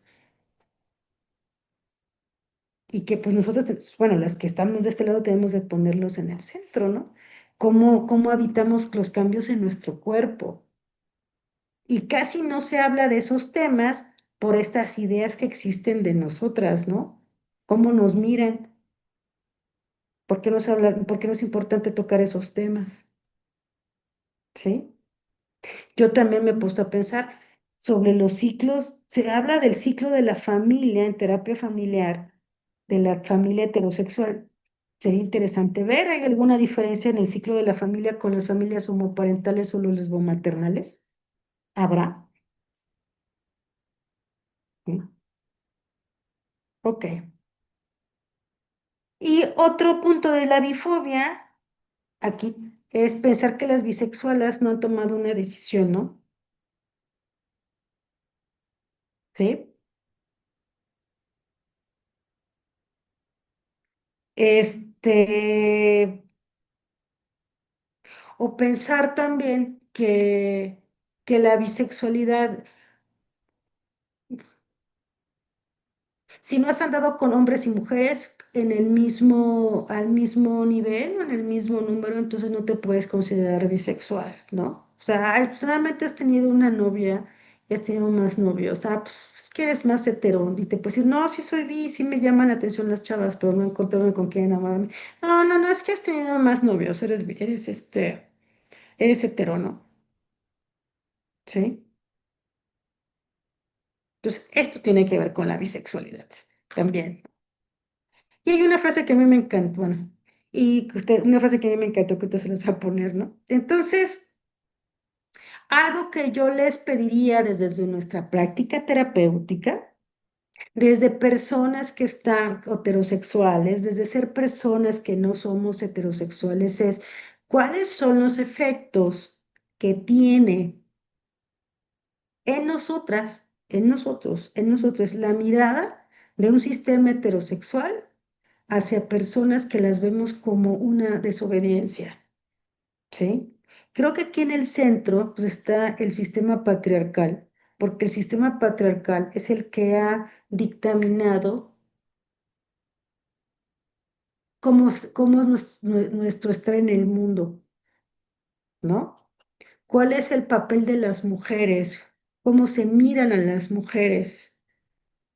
Y que pues nosotros, bueno, las que estamos de este lado tenemos de ponerlos en el centro, ¿no? Cómo habitamos los cambios en nuestro cuerpo. Y casi no se habla de esos temas por estas ideas que existen de nosotras, ¿no? Cómo nos miran, por qué no es importante tocar esos temas, ¿sí? Yo también me he puesto a pensar sobre los ciclos, se habla del ciclo de la familia en terapia familiar, de la familia heterosexual. Sería interesante ver, ¿hay alguna diferencia en el ciclo de la familia con las familias homoparentales o los lesbomaternales? ¿Habrá? ¿Sí? Ok. Y otro punto de la bifobia aquí es pensar que las bisexuales no han tomado una decisión, ¿no? ¿Sí? Este, o pensar también que la bisexualidad, si no has andado con hombres y mujeres en el mismo, al mismo nivel o en el mismo número, entonces no te puedes considerar bisexual, ¿no? O sea, ay, pues solamente has tenido una novia y has tenido más novios, pues es que eres más hetero y te puedes decir, no, sí soy bi, sí me llaman la atención las chavas, pero no encontrarme con quién enamorarme. No, no, no, es que has tenido más novios, eres hetero, ¿no? ¿Sí? Entonces, esto tiene que ver con la bisexualidad también. Y hay una frase que a mí me encantó, bueno, una frase que a mí me encantó que usted se las va a poner, ¿no? Entonces, algo que yo les pediría desde nuestra práctica terapéutica, desde personas que están heterosexuales, desde ser personas que no somos heterosexuales, es cuáles son los efectos que tiene en nosotras, en nosotros, en nosotros, la mirada de un sistema heterosexual hacia personas que las vemos como una desobediencia, ¿sí? Creo que aquí en el centro pues, está el sistema patriarcal, porque el sistema patriarcal es el que ha dictaminado cómo es nuestro estar en el mundo, ¿no? ¿Cuál es el papel de las mujeres? ¿Cómo se miran a las mujeres?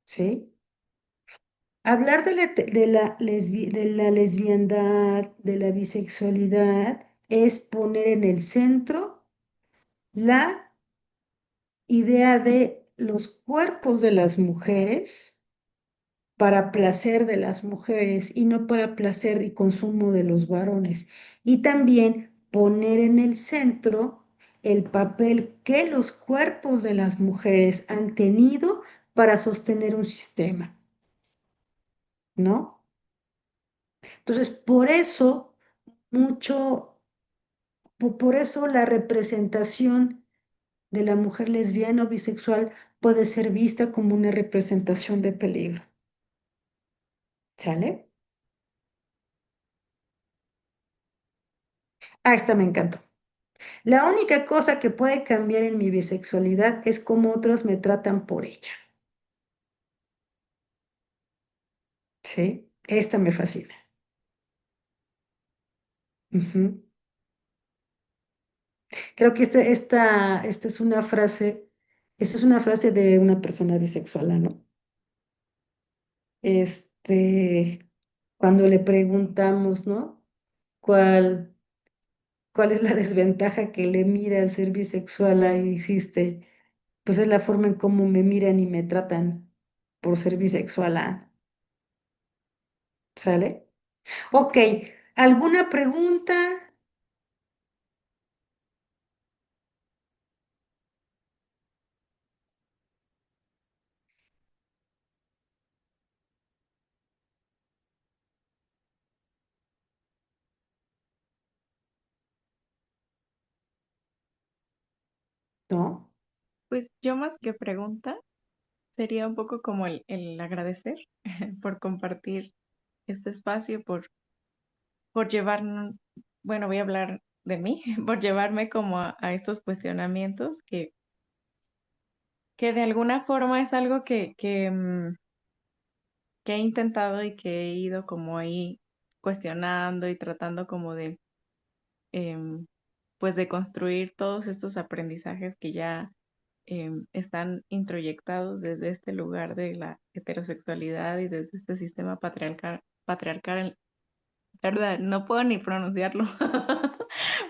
¿Sí? hablar de la lesbiandad, de la bisexualidad, es poner en el centro la idea de los cuerpos de las mujeres para placer de las mujeres y no para placer y consumo de los varones. Y también poner en el centro el papel que los cuerpos de las mujeres han tenido para sostener un sistema, ¿no? Entonces, por eso mucho, por eso la representación de la mujer lesbiana o bisexual puede ser vista como una representación de peligro. ¿Sale? Ah, esta me encantó. La única cosa que puede cambiar en mi bisexualidad es cómo otros me tratan por ella. ¿Sí? Esta me fascina. Ujú. Creo que esta esta es una frase de una persona bisexual, ¿no? Este, cuando le preguntamos, ¿no? ¿Cuál, cuál es la desventaja que le mira al ser bisexual? Ahí hiciste, pues es la forma en cómo me miran y me tratan por ser bisexual, ¿ah? ¿Sale? Ok, ¿alguna pregunta? ¿No? Pues yo más que pregunta, sería un poco como el agradecer por compartir este espacio, por llevarnos, bueno, voy a hablar de mí, por llevarme como a estos cuestionamientos que de alguna forma es algo que he intentado y que he ido como ahí cuestionando y tratando como de, em, pues de construir todos estos aprendizajes que ya están introyectados desde este lugar de la heterosexualidad y desde este sistema patriarcal, ¿verdad? No puedo ni pronunciarlo.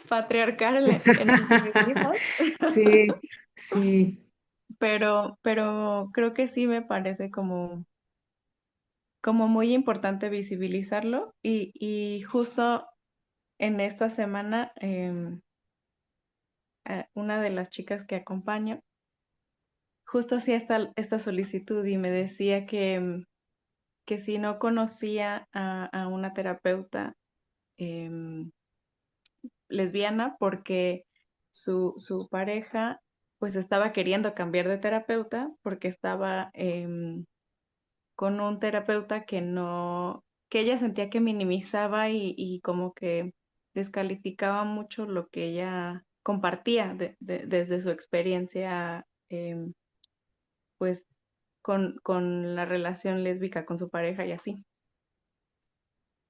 Patriarcal en el que vivimos. Sí, sí. Pero creo que sí me parece como muy importante visibilizarlo y justo en esta semana una de las chicas que acompaño justo hacía esta solicitud y me decía que si no conocía a una terapeuta em, lesbiana porque su pareja pues estaba queriendo cambiar de terapeuta porque estaba con un terapeuta que no, que ella sentía que minimizaba y como que descalificaba mucho lo que ella compartía desde su experiencia pues con la relación lésbica con su pareja y así.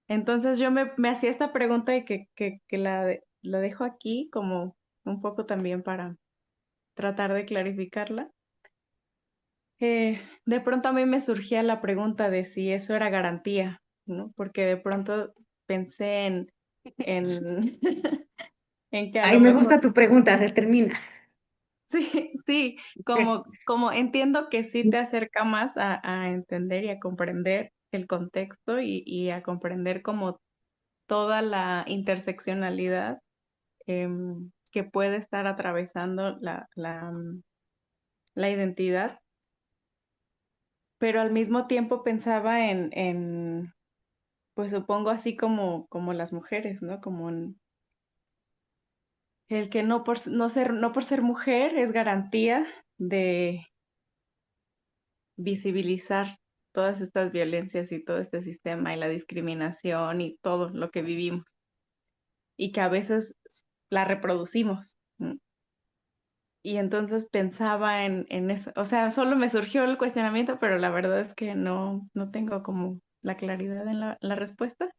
Entonces yo me hacía esta pregunta y que la dejo aquí como un poco también para tratar de clarificarla. De pronto a mí me surgía la pregunta de si eso era garantía, ¿no? Porque de pronto pensé en, en que a Ay, lo me mejor, gusta tu pregunta, termina. sí, sí, como entiendo que sí te acerca más a entender y a comprender el contexto y a comprender como toda la interseccionalidad que puede estar atravesando la identidad, pero al mismo tiempo pensaba pues supongo así como las mujeres, ¿no? Como el que no por ser mujer es garantía de visibilizar todas estas violencias y todo este sistema y la discriminación y todo lo que vivimos y que a veces la reproducimos. ¿No? Y entonces pensaba en eso, o sea, solo me surgió el cuestionamiento, pero la verdad es que no tengo como la claridad en la respuesta.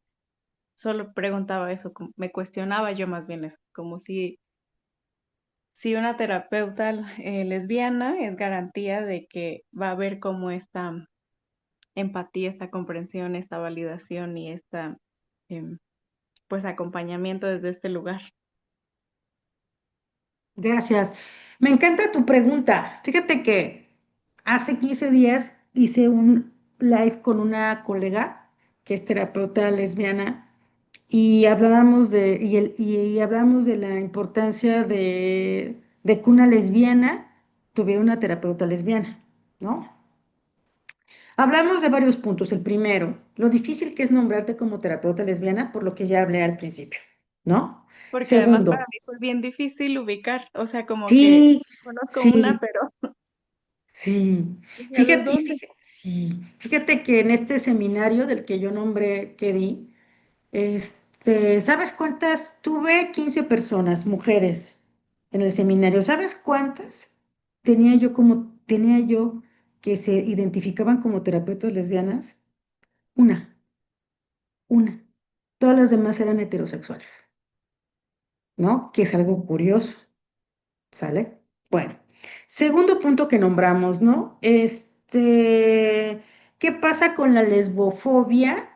Solo preguntaba eso, me cuestionaba yo más bien eso, como si una terapeuta lesbiana es garantía de que va a haber como esta empatía, esta comprensión, esta validación y esta em, pues acompañamiento desde este lugar. Gracias. Me encanta tu pregunta. Fíjate que hace 15 días hice un live con una colega que es terapeuta lesbiana y hablábamos y hablábamos de la importancia de que una lesbiana tuviera una terapeuta lesbiana, ¿no? Hablamos de varios puntos. El primero, lo difícil que es nombrarte como terapeuta lesbiana, por lo que ya hablé al principio, ¿no? Porque además para Segundo, mí fue bien difícil ubicar, o sea, como que sí, conozco una, sí, pero sí. ¿de Fíjate, dónde? sí. Fíjate que en este seminario del que yo nombré, que di, ¿sabes cuántas? Tuve 15 personas, mujeres, en el seminario. ¿Sabes cuántas tenía yo que se identificaban como terapeutas lesbianas? Una, una. Todas las demás eran heterosexuales, ¿no? Que es algo curioso, ¿sale? Bueno, segundo punto que nombramos, ¿no? ¿Qué pasa con la lesbofobia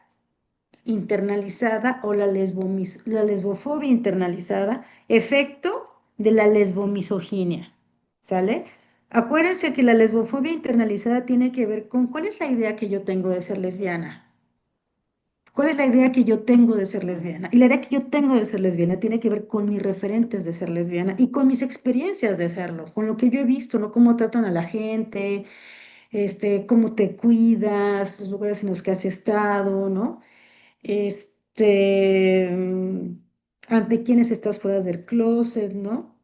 internalizada o la lesbofobia internalizada? Efecto de la lesbomisoginia, ¿sale? Acuérdense que la lesbofobia internalizada tiene que ver con cuál es la idea que yo tengo de ser lesbiana. ¿Cuál es la idea que yo tengo de ser lesbiana? Y la idea que yo tengo de ser lesbiana tiene que ver con mis referentes de ser lesbiana y con mis experiencias de serlo, con lo que yo he visto, ¿no? Cómo tratan a la gente, cómo te cuidas, los lugares en los que has estado, ¿no? Este, mm, ante quienes estás fuera del closet, ¿no?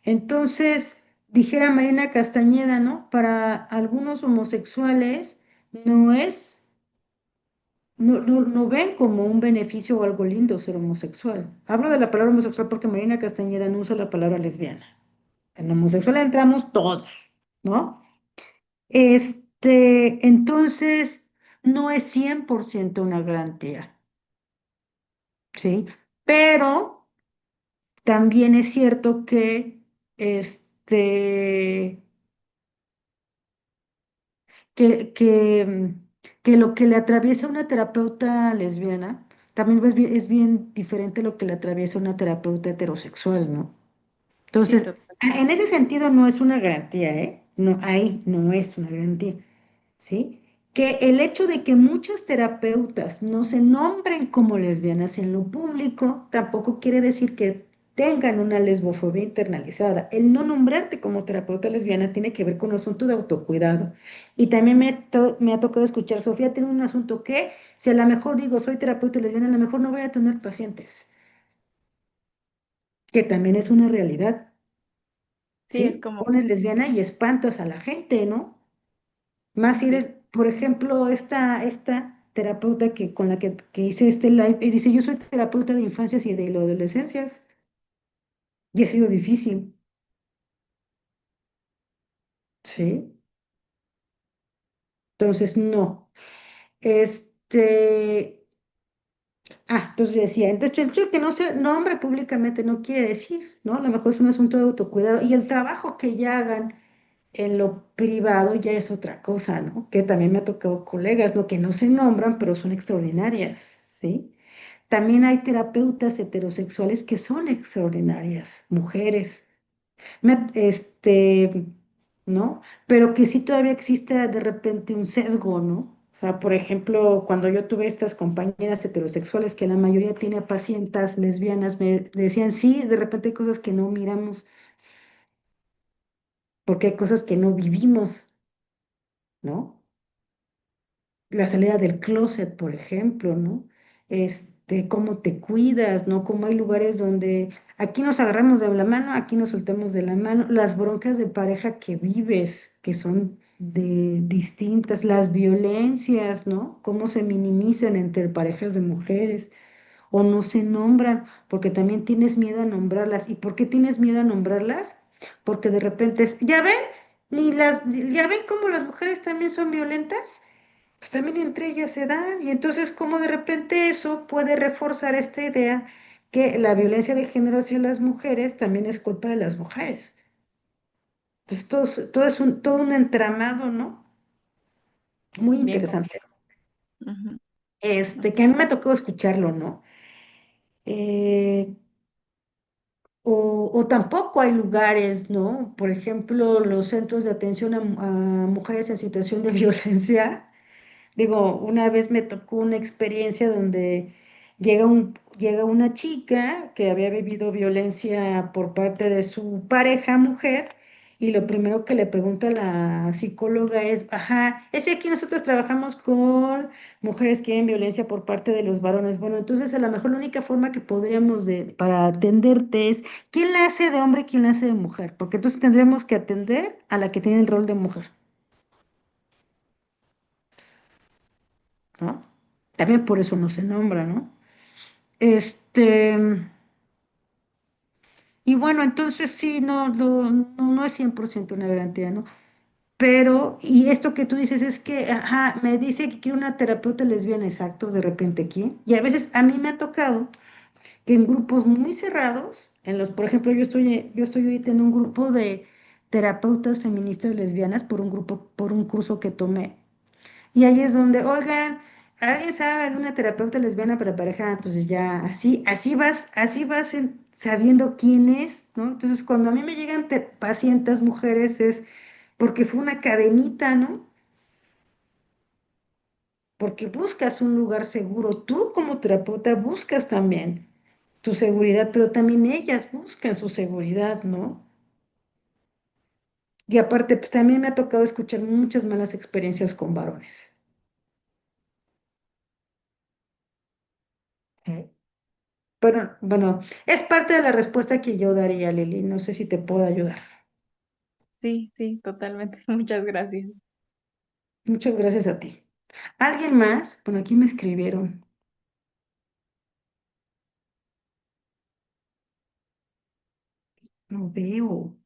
Entonces, dijera Marina Castañeda, ¿no? Para algunos homosexuales no es no ven como un beneficio o algo lindo ser homosexual. Hablo de la palabra homosexual porque Marina Castañeda no usa la palabra lesbiana. En homosexual entramos todos, ¿no? Entonces, no es 100% una garantía, ¿sí? Pero también es cierto este, que lo que le atraviesa a una terapeuta lesbiana también es bien diferente a lo que le atraviesa a una terapeuta heterosexual, ¿no? Sí, Entonces, total. en ese sentido no es una garantía, ¿eh? No, ahí no es una garantía, ¿sí? Que el hecho de que muchas terapeutas no se nombren como lesbianas en lo público tampoco quiere decir que tengan una lesbofobia internalizada. El no nombrarte como terapeuta lesbiana tiene que ver con un asunto de autocuidado. Y también me ha tocado escuchar, Sofía, tiene un asunto que, si a lo mejor digo soy terapeuta lesbiana, a lo mejor no voy a tener pacientes, que también es una realidad, Sí, es ¿sí? como, Pones lesbiana y espantas a la gente, ¿no? Más si sí, eres, por ejemplo, esta terapeuta con la que hice este live, y dice, yo soy terapeuta de infancias y de adolescencias, y ha sido difícil, ¿sí? Entonces, no. Este, entonces decía, entonces el hecho de que no se nombre públicamente no quiere decir, ¿no? A lo mejor es un asunto de autocuidado, y el trabajo que ya hagan en lo privado ya es otra cosa, ¿no? Que también me ha tocado colegas, ¿no? Que no se nombran, pero son extraordinarias, ¿sí? También hay terapeutas heterosexuales que son extraordinarias, mujeres, ¿no? Pero que sí todavía existe de repente un sesgo, ¿no? O sea, por ejemplo, cuando yo tuve estas compañeras heterosexuales, que la mayoría tiene pacientes lesbianas, me decían, sí, de repente hay cosas que no miramos, porque hay cosas que no vivimos, ¿no? La salida del closet, por ejemplo, ¿no? Cómo te cuidas, ¿no? Cómo hay lugares donde aquí nos agarramos de la mano, aquí nos soltamos de la mano, las broncas de pareja que vives, que son de distintas, las violencias, ¿no? Cómo se minimizan entre parejas de mujeres o no se nombran, porque también tienes miedo a nombrarlas. ¿Y por qué tienes miedo a nombrarlas? Porque de repente ¿ya ven? ¿Ya ven cómo las mujeres también son violentas? Pues también entre ellas se dan. Y entonces, ¿cómo de repente eso puede reforzar esta idea que la violencia de género hacia las mujeres también es culpa de las mujeres? Entonces, todo es todo un entramado, ¿no? Muy bien, interesante. Ujú. que a mí me tocó escucharlo, ¿no? Eh, o tampoco hay lugares, ¿no? Por ejemplo, los centros de atención a mujeres en situación de violencia. Digo, una vez me tocó una experiencia donde llega una chica que había vivido violencia por parte de su pareja mujer y lo primero que le pregunta a la psicóloga es, ajá, es que aquí nosotros trabajamos con mujeres que viven violencia por parte de los varones. Bueno, entonces a lo mejor la única forma que podríamos para atenderte es, ¿quién la hace de hombre y quién la hace de mujer? Porque entonces tendremos que atender a la que tiene el rol de mujer, ¿no? También por eso no se nombra, ¿no? Este, y bueno, entonces sí, no es 100% una garantía, ¿no? Pero, y esto que tú dices es que, ajá, me dice que quiere una terapeuta lesbiana, exacto, de repente aquí. Y a veces a mí me ha tocado que en grupos muy cerrados, por ejemplo, yo estoy ahorita en un grupo de terapeutas feministas lesbianas por un curso que tomé. Y ahí es donde, oigan, ¿alguien sabe de una terapeuta lesbiana para pareja? Entonces ya así vas sabiendo quién es, ¿no? Entonces cuando a mí me llegan pacientes mujeres es porque fue una cadenita, ¿no? Porque buscas un lugar seguro. Tú como terapeuta buscas también tu seguridad, pero también ellas buscan su seguridad, ¿no? Y aparte, pues, también me ha tocado escuchar muchas malas experiencias con varones. ¿Eh? Pero bueno, es parte de la respuesta que yo daría, Lili. No sé si te puedo ayudar. Sí, sí, totalmente. Muchas gracias. Muchas gracias a ti. ¿Alguien más? Bueno, aquí me escribieron. No veo.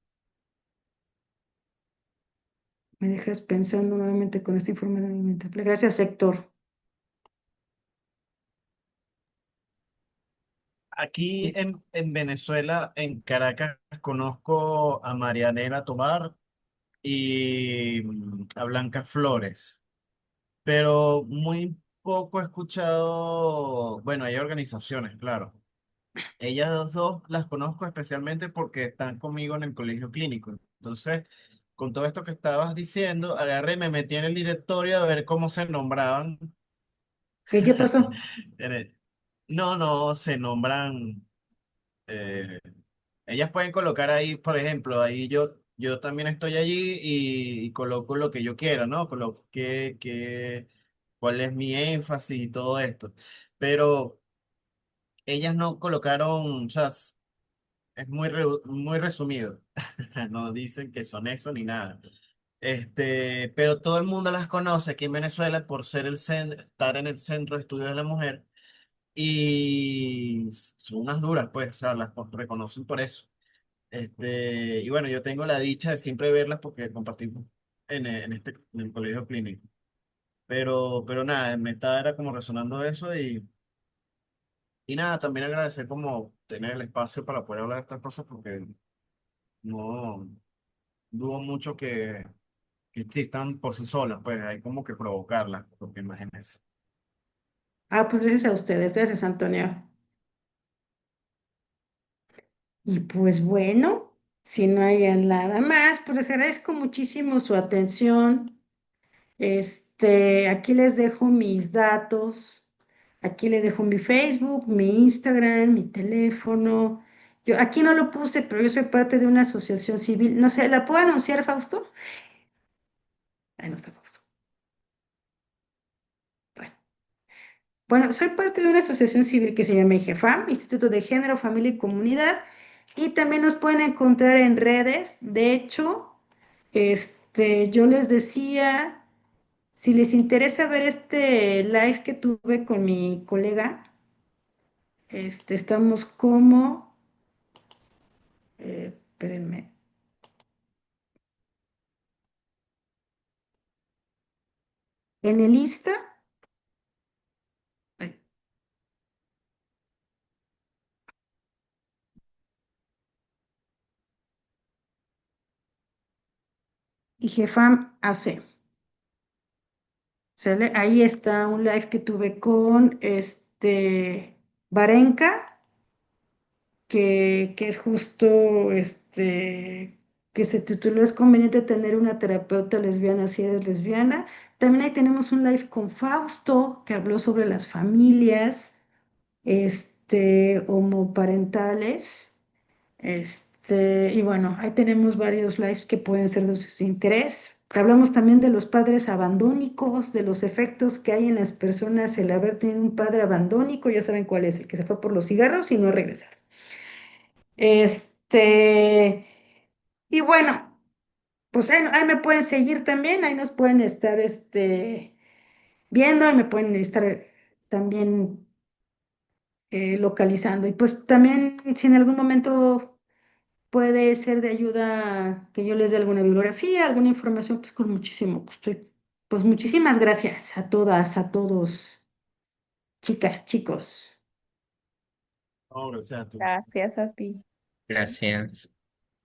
Me dejas pensando nuevamente con este informe de alimentación. Gracias, Héctor. Aquí en Venezuela, en Caracas, conozco a Marianela Tobar y a Blanca Flores, pero muy poco he escuchado, bueno, hay organizaciones, claro. Ellas dos las conozco especialmente porque están conmigo en el colegio clínico. Entonces, con todo esto que estabas diciendo, agarré y me metí en el directorio a ver cómo se nombraban. ¿Qué pasó? En No, no, se nombran. eh, Ellas pueden colocar ahí, por ejemplo, ahí yo también estoy allí y coloco lo que yo quiera, ¿no? Coloco cuál es mi énfasis y todo esto. Pero ellas no colocaron, o sea, es muy resumido. No dicen que son eso ni nada. Pero todo el mundo las conoce aquí en Venezuela por ser estar en el Centro de Estudios de la Mujer y son unas duras, pues, o sea, reconocen por eso. Y bueno, yo tengo la dicha de siempre verlas porque compartimos en el colegio clínico. Pero nada, era como resonando eso y nada, también agradecer como tener el espacio para poder hablar de estas cosas porque no dudo mucho que existan por sí solas, pues hay como que provocarlas, porque imagínense. Ah, pues gracias a ustedes. Gracias, Antonio. Y pues bueno, si no hay nada más, pues les agradezco muchísimo su atención. Aquí les dejo mis datos. Aquí les dejo mi Facebook, mi Instagram, mi teléfono. Yo aquí no lo puse, pero yo soy parte de una asociación civil. No sé, ¿la puedo anunciar, Fausto? Ahí no está Fausto. Bueno, bueno, soy parte de una asociación civil que se llama IGEFAM, Instituto de Género, Familia y Comunidad. Y también nos pueden encontrar en redes. De hecho, yo les decía, si les interesa ver este live que tuve con mi colega, estamos como, espérenme, en el Insta, ay, IGEFAM AC. ¿Sale? Ahí está un live que tuve con Varenka, que es justo que se tituló ¿Es conveniente tener una terapeuta lesbiana si eres lesbiana? También ahí tenemos un live con Fausto que habló sobre las familias homoparentales. Y bueno, ahí tenemos varios lives que pueden ser de su interés. Hablamos también de los padres abandónicos, de los efectos que hay en las personas el haber tenido un padre abandónico, ya saben cuál es, el que se fue por los cigarros y no ha regresado. Este, y bueno, pues ahí me pueden seguir también, ahí nos pueden estar viendo, ahí me pueden estar también localizando. Y pues también si en algún momento puede ser de ayuda que yo les dé alguna bibliografía, alguna información, pues con muchísimo gusto. Y, pues muchísimas gracias a todas, a todos, chicas, chicos. No, gracias a ti. Gracias a ti. Gracias.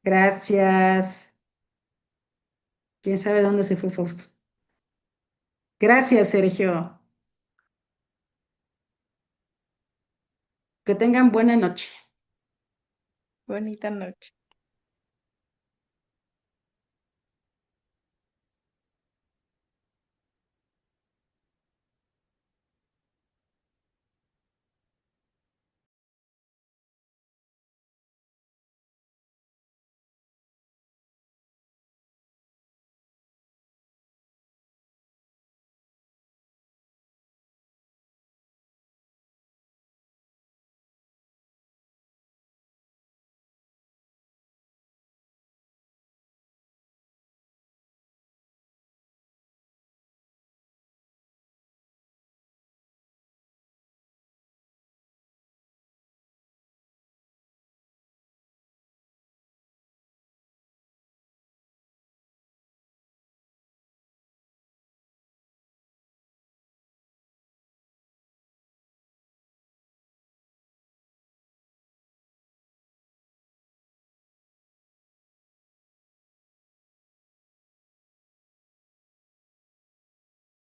Gracias. ¿Quién sabe dónde se fue Fausto? Gracias, Sergio. Que tengan buena noche. Bonita noche.